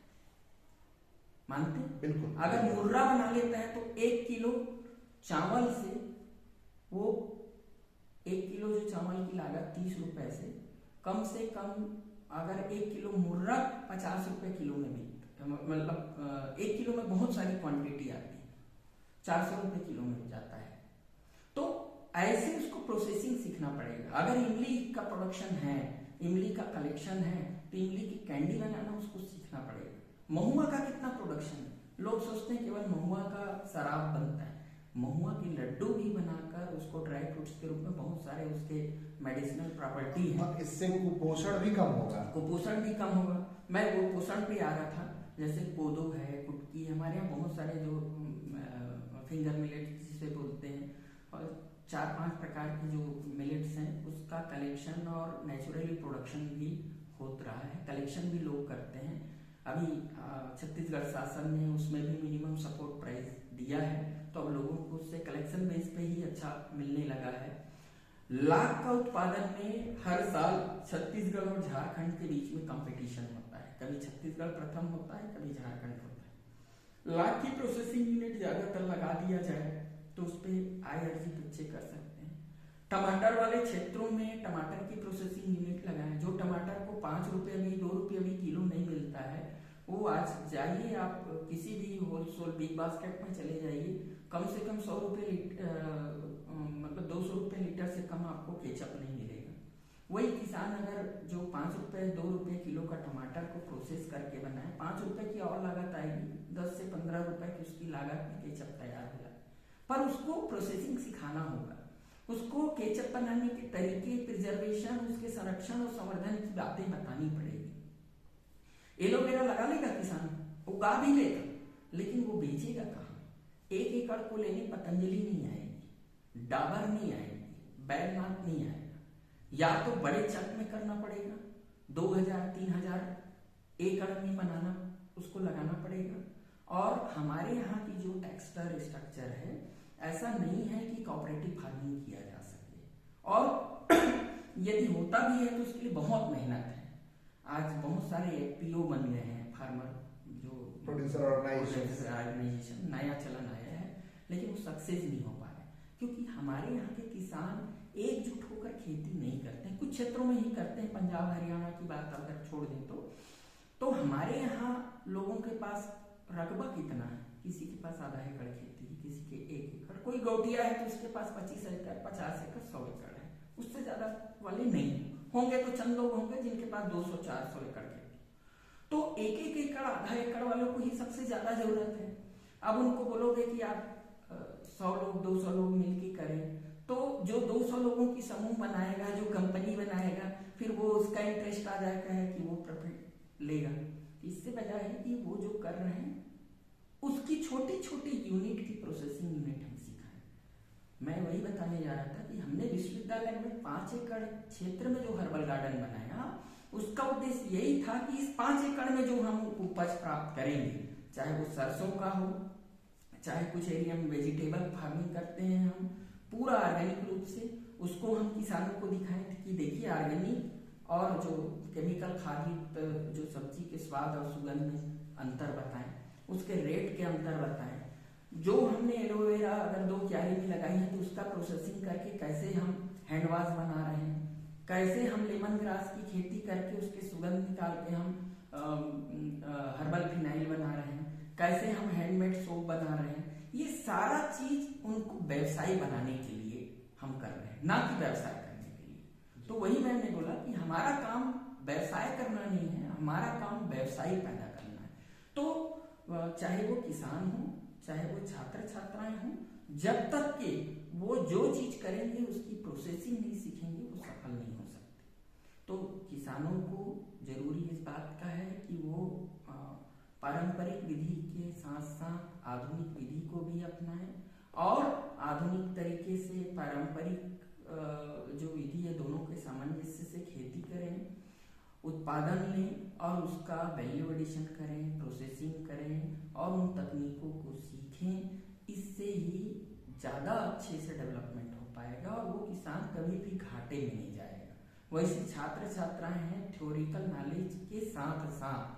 मानते हैं? बिल्कुल। अगर मुर्रा बना लेता है तो 1 किलो चावल से वो 1 किलो जो चावल की लागत 30 रुपए से कम अगर 1 किलो मुर्रा 50 रुपए किलो में बिकता, मतलब 1 किलो में बहुत सारी क्वांटिटी आती है, 400 रुपए किलो में जाता है। तो ऐसे उसको प्रोसेसिंग सीखना पड़ेगा। अगर इमली का प्रोडक्शन है, इमली का कलेक्शन है, तो इमली की कैंडी बनाना उसको सीखना पड़ेगा। महुआ का कितना प्रोडक्शन है, लोग सोचते हैं केवल महुआ का शराब बनता है, महुआ के लड्डू भी बनाकर उसको ड्राई फ्रूट्स के रूप में बहुत सारे उसके मेडिसिनल प्रॉपर्टी है। इससे कुपोषण भी कम होगा। कुपोषण भी कम होगा। मैं वो पोषण पे आ रहा था, जैसे कोदो है, कुटकी, हमारे यहाँ बहुत सारे जो फिंगर मिलेट जिसे बोलते हैं, और 4-5 प्रकार के जो मिलेट्स हैं उसका कलेक्शन और नेचुरली प्रोडक्शन भी होत रहा है, कलेक्शन भी लोग करते हैं। अभी छत्तीसगढ़ शासन ने उसमें भी मिनिमम सपोर्ट प्राइस दिया है, तो अब लोगों को उससे कलेक्शन बेस पे ही अच्छा मिलने लगा है। लाख का उत्पादन में हर साल छत्तीसगढ़ और झारखंड के बीच में कंपटीशन होता है, कभी छत्तीसगढ़ प्रथम होता है, कभी झारखंड होता है। लाख की प्रोसेसिंग यूनिट ज्यादातर लगा दिया जाए तो उस पर आय अर्जित अच्छे कर सकते हैं। टमाटर वाले क्षेत्रों में टमाटर की प्रोसेसिंग यूनिट लगाएं। जो टमाटर को 5 रुपये भी 2 रुपये भी किलो नहीं मिलता है, वो आज जाइए आप किसी भी होलसेल बिग बास्केट में चले जाइए, कम से कम 100 रुपये मतलब 200 रुपये लीटर से कम आपको केचप नहीं मिलेगा। वही किसान अगर जो 5 रुपये 2 रुपये किलो का टमाटर को प्रोसेस करके बनाए, 5 रुपये की और लागत आएगी, 10 से 15 रुपये की उसकी लागत में केचप तैयार हो जाए। पर उसको प्रोसेसिंग सिखाना होगा, उसको केचप बनाने के तरीके, प्रिजर्वेशन, उसके संरक्षण और संवर्धन की बातें बतानी पड़ेगी। एलोवेरा लगा लेगा किसान, उगा भी लेगा, लेकिन वो बेचेगा कहाँ? 1 एकड़ को लेने पतंजलि नहीं आएगी, डाबर नहीं आएगी, बैद्यनाथ नहीं आएगा। या तो बड़े चक में करना पड़ेगा, 2000-3000 एकड़ में बनाना, उसको लगाना पड़ेगा। और हमारे यहाँ की जो टेक्सचर स्ट्रक्चर है, ऐसा नहीं है कि कोऑपरेटिव फार्मिंग किया जा सके, और यदि होता भी है तो उसके लिए बहुत मेहनत है। आज बहुत सारे एफपीओ बन गए हैं, फार्मर जो प्रोड्यूसर ऑर्गेनाइजेशन, नया चलन आया है, लेकिन वो सक्सेस नहीं हो पा रहा है, क्योंकि हमारे यहाँ के किसान एकजुट होकर खेती नहीं करते हैं। कुछ क्षेत्रों में ही करते हैं, पंजाब हरियाणा की बात अगर छोड़ दें तो हमारे यहाँ लोगों के पास रकबा कितना है, किसी के पास आधा एकड़ खेती है, किसी के 1 एकड़, कोई गौटिया है तो उसके पास 25 एकड़, 50 एकड़, 100 एकड़ है, उससे ज्यादा वाले नहीं होंगे। तो चंद लोग होंगे जिनके पास 200-400 एकड़ खेती। तो 1-1 एकड़, आधा एकड़ वालों को ही सबसे ज्यादा जरूरत है। अब उनको बोलोगे कि आप 100 लोग 200 लोग मिलकर करें, तो जो 200 लोगों की समूह बनाएगा, जो कंपनी बनाएगा, फिर वो उसका इंटरेस्ट आ जाएगा है कि वो प्रॉफिट लेगा। इससे बजाय है कि वो जो कर रहे हैं उसकी छोटी छोटी यूनिट की प्रोसेसिंग यूनिट हम सिखाएं। मैं वही बताने जा रहा था कि हमने विश्वविद्यालय में 5 एकड़ क्षेत्र में जो हर्बल गार्डन बनाया, उसका उद्देश्य यही था कि इस 5 एकड़ में जो हम उपज प्राप्त करेंगे, चाहे वो सरसों का हो, चाहे कुछ एरिया में वेजिटेबल फार्मिंग करते हैं हम, पूरा ऑर्गेनिक रूप से उसको हम किसानों को दिखाएं कि देखिए ऑर्गेनिक और जो केमिकल खाद जो सब्जी के स्वाद और सुगंध में अंतर बताएं, उसके रेट के अंतर बताएं। जो हमने एलोवेरा अगर 2 क्यारी में लगाई है तो उसका प्रोसेसिंग करके कैसे हम हैंड वॉश बना रहे हैं, कैसे हम लेमन ग्रास की खेती करके उसके सुगंध निकाल के हम हर्बल फिनाइल बना रहे हैं, कैसे हम हैंडमेड सोप बना रहे हैं। ये सारा चीज उनको व्यवसाय बनाने के लिए हम कर रहे हैं, ना कि व्यवसाय करने के लिए। तो वही मैंने बोला कि हमारा काम व्यवसाय करना नहीं है, हमारा काम व्यवसाय पैदा करना है। तो चाहे वो किसान हो, चाहे वो छात्र छात्राएं हों, जब तक कि वो जो चीज करेंगे उसकी प्रोसेसिंग नहीं सीखेंगे, वो सफल नहीं हो सकते। तो किसानों को जरूरी इस बात का है कि वो पारंपरिक विधि के साथ साथ आधुनिक विधि को भी अपनाएं, और आधुनिक तरीके से पारंपरिक जो विधि है दोनों के सामंजस्य से खेती करें, उत्पादन लें और उसका वैल्यू एडिशन करें, प्रोसेसिंग करें और उन तकनीकों को सीखें। इससे ही ज़्यादा अच्छे से डेवलपमेंट हो पाएगा और वो किसान कभी भी घाटे में नहीं जाएगा। वैसे छात्र छात्राएं हैं, थ्योरिकल नॉलेज के साथ साथ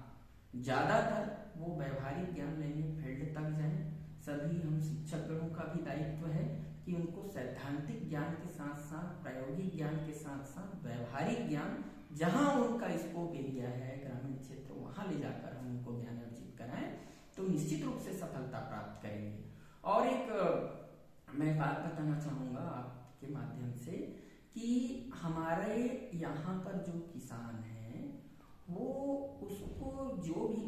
ज़्यादातर वो व्यवहारिक ज्ञान लेने फील्ड तक जाएं। सभी हम शिक्षकगणों का भी दायित्व है कि उनको सैद्धांतिक ज्ञान के साथ साथ, प्रायोगिक ज्ञान के साथ साथ व्यवहारिक ज्ञान जहाँ उनका स्कोप एरिया है ग्रामीण क्षेत्र, वहाँ ले जाकर हम उनको ज्ञान अर्जित कराएं तो निश्चित रूप से सफलता प्राप्त करेंगे। और एक मैं बात बताना चाहूँगा आपके माध्यम से कि हमारे यहाँ पर जो किसान हैं वो उसको जो भी,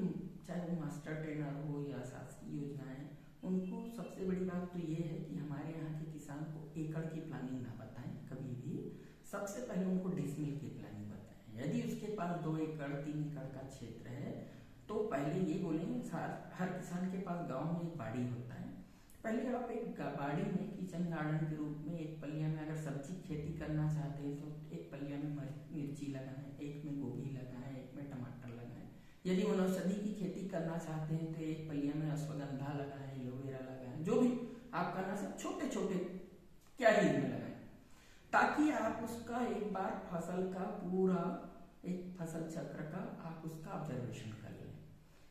चाहे वो मास्टर ट्रेनर हो या शासकीय योजनाएं, उनको सबसे बड़ी बात तो ये है कि हमारे यहाँ के किसान को एकड़ की प्लानिंग ना बताएं कभी भी। सबसे पहले उनको डिसमिल की प्लानिंग बताएं। यदि उसके पास 2 एकड़ 3 एकड़ का क्षेत्र है तो पहले ये बोलेंगे, हर किसान के पास गांव में एक बाड़ी होता है, पहले आप एक बाड़ी में किचन गार्डन के रूप में एक पलिया में अगर सब्जी खेती करना चाहते हैं तो एक पलिया में मिर्ची लगाएं, एक में गोभी लगाएं, एक में टमाटर लगाएं। यदि वनौषधि की खेती करना चाहते हैं तो एक पलिया में अश्वगंधा लगाएं, एलोवेरा लगाएं, जो भी आप करना चाहते छोटे छोटे क्यारी में लगाएं, ताकि आप उसका एक बार फसल का पूरा एक फसल चक्र का आप उसका ऑब्जर्वेशन कर लें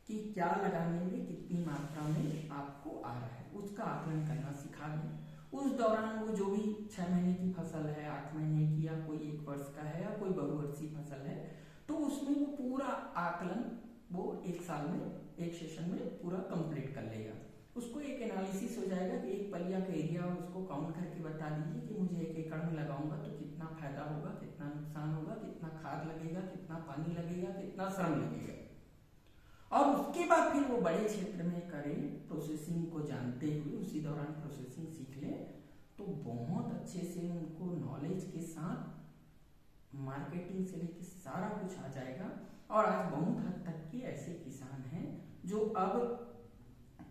कि क्या लगाने में कितनी मात्रा में आपको आ रहा है, उसका आकलन करना सिखा दें। उस दौरान वो जो भी 6 महीने की फसल है, 8 महीने की, या कोई 1 वर्ष का है, या कोई बहुवर्षीय फसल है, तो उसमें वो पूरा आकलन वो 1 साल में, 1 सेशन में पूरा कंप्लीट कर लेगा। उसको एक एनालिसिस हो जाएगा कि एक पलिया का एरिया उसको काउंट करके बता दीजिए कि मुझे 1 एकड़ में लगाऊंगा तो कितना फायदा होगा, कितना नुकसान होगा, कितना खाद लगेगा, कितना पानी लगेगा, कितना श्रम लगेगा। और उसके बाद फिर वो बड़े क्षेत्र में करें, प्रोसेसिंग को जानते हुए उसी दौरान प्रोसेसिंग सीख लें, तो बहुत अच्छे से उनको नॉलेज के साथ मार्केटिंग से लेकर सारा कुछ आ जाएगा। और आज बहुत हद तक के ऐसे किसान हैं जो अब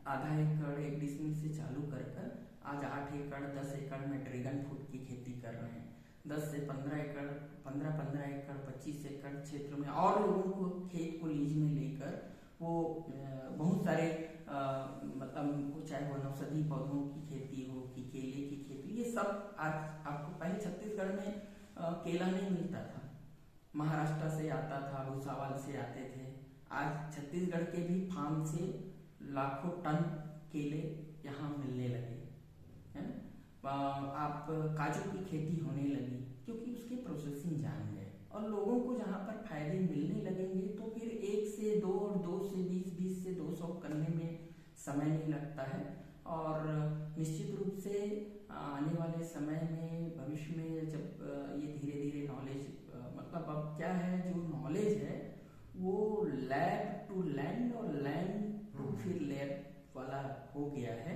आधा एकड़ 1 डिसमिल से चालू कर आज 8 एकड़ 10 एकड़ में ड्रैगन फ्रूट की खेती कर रहे हैं। 10 से 15 एकड़ 15 एकड़ 25 एकड़ क्षेत्र में और लोगों को खेत को लीज में लेकर वो बहुत सारे मतलब चाहे वनौषधि पौधों की खेती हो कि केले की खेती, ये सब आज आपको, पहले छत्तीसगढ़ में केला नहीं मिलता था, महाराष्ट्र से आता था, भूसावल से आते थे। आज छत्तीसगढ़ के भी फार्म से लाखों टन केले यहाँ मिलने लगे हैं। आप काजू की खेती होने लगी क्योंकि उसकी प्रोसेसिंग जान गए, और लोगों को जहाँ पर फायदे मिलने लगेंगे तो फिर 1 से 2 और 2 से 20, 20 से 200 करने में समय नहीं लगता है। और निश्चित रूप से आने वाले समय में, भविष्य में, जब ये धीरे धीरे नॉलेज, मतलब अब क्या है, जो नॉलेज है वो लैब टू लैंड और लैंड टू फिर लैब वाला हो गया है,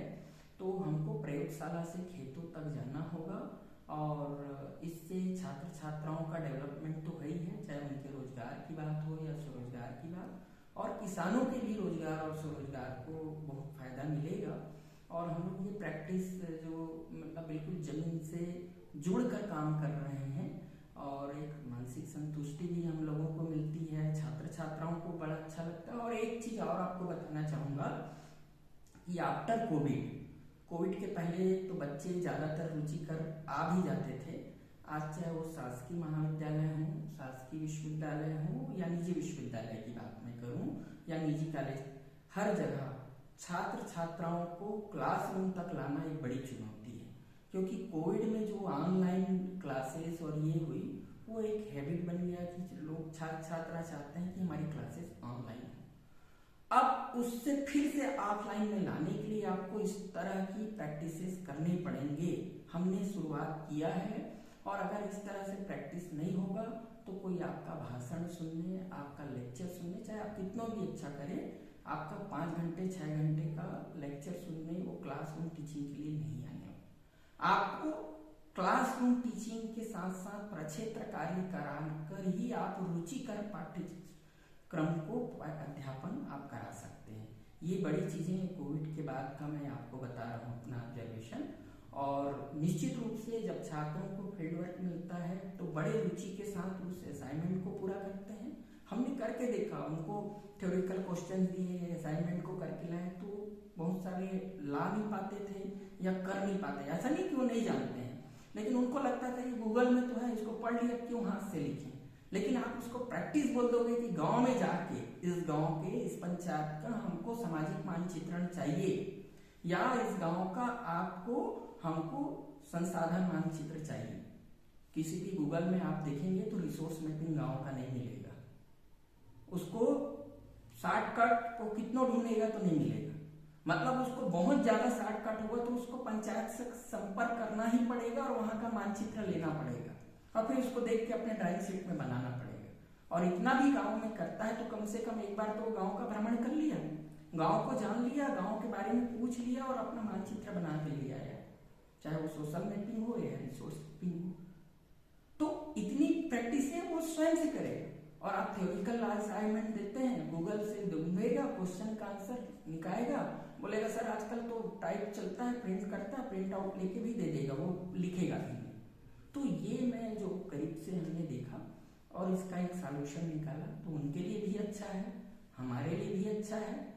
तो हमको प्रयोगशाला से खेतों तक जाना होगा। और इससे छात्र छात्राओं का डेवलपमेंट तो है ही है, चाहे उनके रोजगार की बात हो या स्वरोजगार की बात, और किसानों के भी रोजगार और स्वरोजगार को बहुत फायदा मिलेगा। और हम लोग ये प्रैक्टिस जो मतलब बिल्कुल जमीन से जुड़कर काम कर रहे हैं, और एक मानसिक संतुष्टि भी हम लोगों को मिलती है, छात्र छात्राओं को बड़ा अच्छा लगता है। और एक चीज और आपको बताना चाहूँगा कि आफ्टर कोविड के पहले तो बच्चे ज़्यादातर रुचि कर आ भी जाते थे। आज चाहे वो शासकीय महाविद्यालय हों, शासकीय विश्वविद्यालय हों या निजी विश्वविद्यालय की बात मैं करूँ, या निजी कॉलेज, हर जगह छात्र छात्राओं को क्लासरूम तक लाना एक बड़ी चुनौती है। क्योंकि कोविड में जो ऑनलाइन क्लासेस और ये हुई, वो एक हैबिट बन गया कि लोग छात्र छात्रा चाहते हैं कि हमारी क्लासेस ऑनलाइन हो। अब उससे फिर से ऑफलाइन में लाने के लिए आपको इस तरह की प्रैक्टिसेस करनी पड़ेंगे। हमने शुरुआत किया है, और अगर इस तरह से प्रैक्टिस नहीं होगा तो कोई आपका भाषण सुनने, आपका लेक्चर सुनने, चाहे आप कितना भी अच्छा करें, आपका 5 घंटे 6 घंटे का लेक्चर सुनने वो क्लासरूम टीचिंग के लिए नहीं आने वाला। आपको क्लासरूम टीचिंग के साथ साथ प्रक्षेत्र कार्य कराकर ही आप रुचिकर पाठ्यक्रम को अध्यापन आप करा सकते हैं। ये बड़ी चीजें कोविड के बाद का मैं आपको बता रहा हूँ अपना ऑब्जर्वेशन। और निश्चित रूप से जब छात्रों को फील्ड वर्क मिलता है तो बड़े रुचि के साथ उस असाइनमेंट को पूरा करते हैं। हमने करके देखा, उनको थ्योरेटिकल क्वेश्चन दिए, असाइनमेंट को करके लाए, तो बहुत सारे ला नहीं पाते थे या कर नहीं पाते। ऐसा नहीं कि वो नहीं जानते हैं, लेकिन उनको लगता था कि गूगल में तो है, इसको पढ़ लिया, क्यों हाथ से लिखें। लेकिन आप उसको प्रैक्टिस बोल दोगे कि गांव में जाके इस गांव के, इस पंचायत का हमको सामाजिक मानचित्रण चाहिए, या इस गांव का हमको संसाधन मानचित्र चाहिए, किसी भी गूगल में आप देखेंगे तो रिसोर्स मैपिंग गांव का नहीं मिलेगा। उसको शॉर्टकट को कितना ढूंढेगा तो नहीं मिलेगा। मतलब उसको बहुत ज्यादा शॉर्टकट होगा तो उसको पंचायत से संपर्क करना ही पड़ेगा और वहां का मानचित्र लेना पड़ेगा और फिर उसको देख के अपने ड्राइंग शीट में बनाना पड़ेगा। और इतना भी गांव में करता है तो कम से कम एक बार तो गांव का भ्रमण कर लिया, गांव को जान लिया, गांव के बारे में पूछ लिया और अपना मानचित्र बना के ले आया, चाहे वो सोशल मैपिंग हो या रिसोर्स मैपिंग हो। तो इतनी प्रैक्टिस है वो स्वयं से करेगा। और आप थ्योरिकल असाइनमेंट देते हैं, गूगल से ढूंढेगा, क्वेश्चन का आंसर निकालेगा, बोलेगा सर आजकल तो टाइप चलता है, प्रिंट करता है, प्रिंट आउट लेके भी दे देगा, वो लिखेगा भी नहीं। तो ये मैं जो करीब से हमने देखा और इसका एक सॉल्यूशन निकाला तो उनके लिए भी अच्छा है, हमारे लिए भी अच्छा है,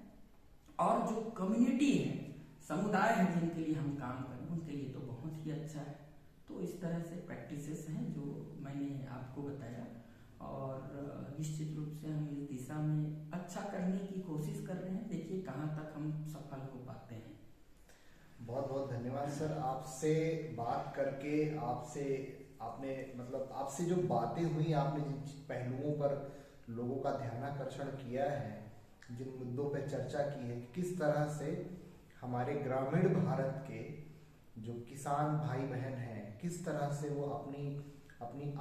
और जो कम्युनिटी है, समुदाय है जिनके लिए हम काम करें उनके लिए तो बहुत ही अच्छा है। तो इस तरह से प्रैक्टिसेस हैं जो मैंने आपको बताया और निश्चित रूप से हम इस दिशा में अच्छा करने की कोशिश कर रहे हैं। देखिए कहाँ तक हम सफल हो पाते हैं। बहुत बहुत धन्यवाद सर, आपसे बात करके, आपसे जो बातें हुई, आपने जिन पहलुओं पर लोगों का ध्यानाकर्षण किया है, जिन मुद्दों पर चर्चा की है, किस तरह से हमारे ग्रामीण भारत के जो किसान भाई बहन हैं, किस तरह से वो अपनी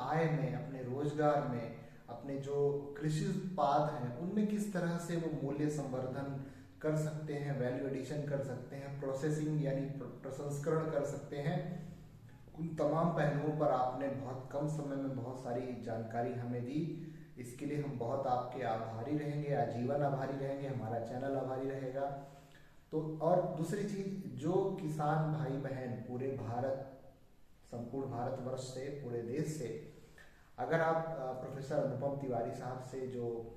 आय में, अपने रोजगार में, अपने जो कृषि उत्पाद हैं उनमें किस तरह से वो मूल्य संवर्धन कर सकते हैं, वैल्यू एडिशन कर सकते हैं, प्रोसेसिंग यानी प्रसंस्करण कर सकते हैं। उन तमाम पहलुओं पर आपने बहुत कम समय में बहुत सारी जानकारी हमें दी। इसके लिए हम बहुत आपके आभारी रहेंगे, आजीवन आभारी रहेंगे, हमारा चैनल आभारी रहेगा। तो और दूसरी चीज, जो किसान भाई बहन पूरे भारत, संपूर्ण भारतवर्ष से, पूरे देश से, अगर आप प्रोफेसर अनुपम तिवारी साहब से जो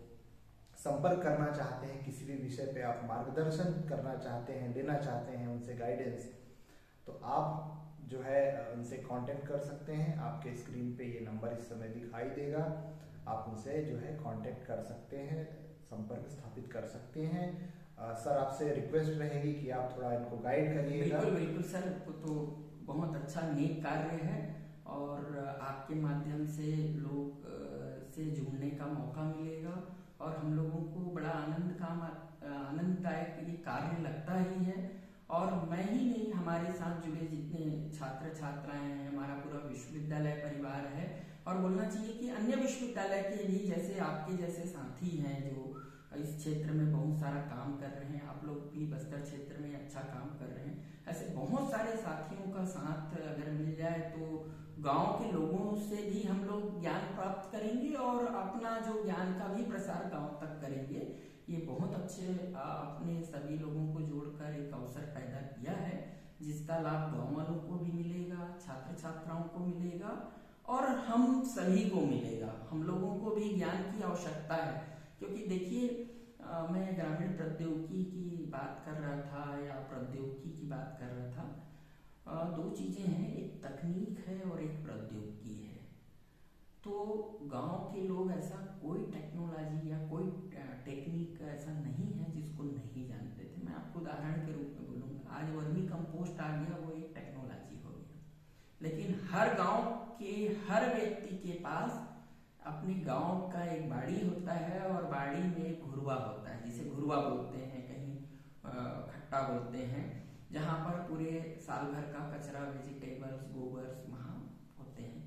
संपर्क करना चाहते हैं, किसी भी विषय पे आप मार्गदर्शन करना चाहते हैं, लेना चाहते हैं उनसे गाइडेंस, तो आप जो है उनसे कांटेक्ट कर सकते हैं। आपके स्क्रीन पे ये नंबर इस समय दिखाई देगा, आप उनसे जो है कांटेक्ट कर सकते हैं, संपर्क स्थापित कर सकते हैं। सर आपसे रिक्वेस्ट रहेगी कि आप थोड़ा इनको गाइड करिएगा। बिल्कुल बिल्कुल सर, तो बहुत अच्छा नेक कार्य है और आपके माध्यम से लोग से जुड़ने का मौका मिलेगा और हम लोगों को बड़ा आनंददायक ये कार्य लगता ही है। और मैं ही नहीं, हमारे साथ जुड़े जितने छात्र छात्राएं हैं, हमारा पूरा विश्वविद्यालय परिवार है। और बोलना चाहिए कि अन्य विश्वविद्यालय के भी जैसे आपके जैसे साथी हैं जो इस क्षेत्र में बहुत सारा काम कर रहे हैं, आप लोग भी बस्तर क्षेत्र में अच्छा काम कर रहे हैं। ऐसे बहुत सारे साथियों का साथ अगर मिल जाए तो गांव के लोगों से भी हम लोग ज्ञान प्राप्त करेंगे और अपना जो ज्ञान का भी प्रसार गांव तक करेंगे। ये बहुत अच्छे अपने सभी लोगों को जोड़कर एक अवसर पैदा किया है जिसका लाभ गांव वालों को भी मिलेगा, छात्र छात्राओं को मिलेगा और हम सभी को मिलेगा। हम लोगों को भी ज्ञान की आवश्यकता है, क्योंकि देखिए मैं ग्रामीण प्रौद्योगिकी की बात कर रहा था या प्रौद्योगिकी की बात कर रहा था। दो चीजें हैं, एक तकनीक है और एक प्रौद्योगिकी है। तो गांव के लोग ऐसा कोई टेक्नोलॉजी या कोई टेक्निक ऐसा नहीं है जिसको नहीं जानते थे। मैं आपको उदाहरण के रूप में बोलूँगा, आज वर्मी कंपोस्ट आ गया, वो एक टेक्नोलॉजी हो गया, लेकिन हर गांव के हर व्यक्ति के पास अपने गांव का एक बाड़ी होता है और बाड़ी में घुरवा होता है, जिसे घुरवा बोलते हैं, कहीं खट्टा बोलते हैं, जहाँ पर पूरे साल भर का कचरा, वेजिटेबल्स, गोबर्स वहाँ होते हैं।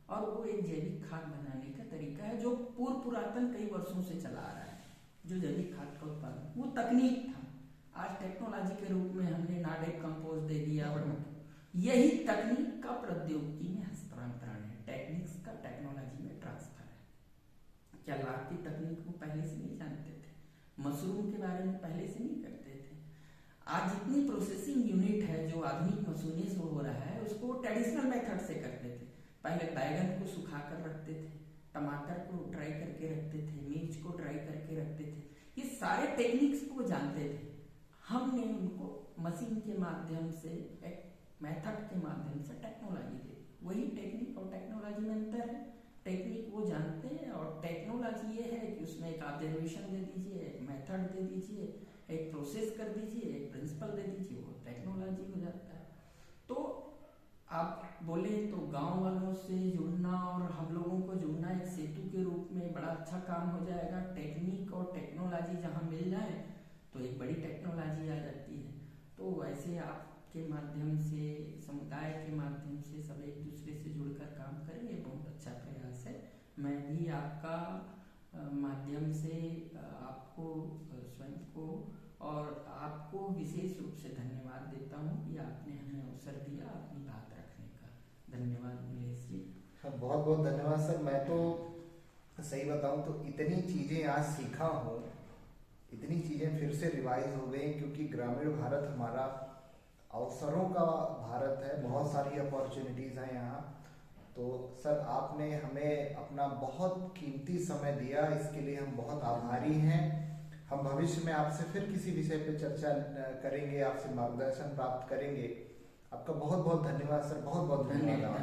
और वो एक जैविक खाद बनाने का तरीका है जो पुरातन कई वर्षों से चला आ रहा है, जो जैविक खाद का उत्पादन, वो तकनीक था। आज टेक्नोलॉजी के रूप में हमने नाडेप कंपोस्ट दे दिया। यही तकनीक का प्रौद्योगिकी में हस्तांतरण है, टेक्निक्स का टेक्नोलॉजी में ट्रांसफर है। क्या लाभ की तकनीक को पहले से नहीं जानते थे, मशरूम के बारे में पहले से नहीं करते थे। आज जितनी प्रोसेसिंग यूनिट है जो आधुनिक मशीनों से हो रहा है, उसको ट्रेडिशनल मेथड से करते थे। पहले बैगन को सुखा कर रखते थे, टमाटर को ड्राई करके रखते थे, मिर्च को ड्राई करके रखते थे। ये सारे टेक्निक्स को जानते थे, हमने उनको मशीन के माध्यम से, एक मेथड के माध्यम से टेक्नोलॉजी दे। वही टेक्निक और टेक्नोलॉजी में अंतर है। टेक्निक वो जानते हैं और टेक्नोलॉजी ये है कि उसमें एक ऑब्जर्वेशन दे दीजिए, एक मेथड दे दीजिए, एक प्रोसेस कर दीजिए, एक प्रिंसिपल दे दीजिए, वो टेक्नोलॉजी हो जाता है। तो आप बोले तो गांव वालों से जुड़ना और हम लोगों को जुड़ना एक सेतु के रूप में बड़ा अच्छा काम हो जाएगा। टेक्निक और टेक्नोलॉजी जहाँ मिल जाए तो एक बड़ी टेक्नोलॉजी आ जाती है। तो ऐसे आपके माध्यम से, समुदाय के माध्यम से सब एक दूसरे से जुड़कर काम करें, ये बहुत अच्छा प्रयास है। मैं भी आपका माध्यम से आपको स्वयं को और आपको विशेष रूप से धन्यवाद देता हूँ कि आपने हमें अवसर दिया अपनी बात रखने का। धन्यवाद नीलेश जी। हाँ, बहुत बहुत धन्यवाद सर। मैं तो सही बताऊं तो इतनी चीजें आज सीखा हूँ, इतनी चीजें फिर से रिवाइज हो गई, क्योंकि ग्रामीण भारत हमारा अवसरों का भारत है, बहुत सारी अपॉर्चुनिटीज हैं यहाँ। तो सर आपने हमें अपना बहुत कीमती समय दिया, इसके लिए हम बहुत आभारी हैं। हम भविष्य में आपसे फिर किसी विषय पर चर्चा करेंगे, आपसे मार्गदर्शन प्राप्त करेंगे। आपका बहुत बहुत धन्यवाद सर, बहुत बहुत धन्यवाद।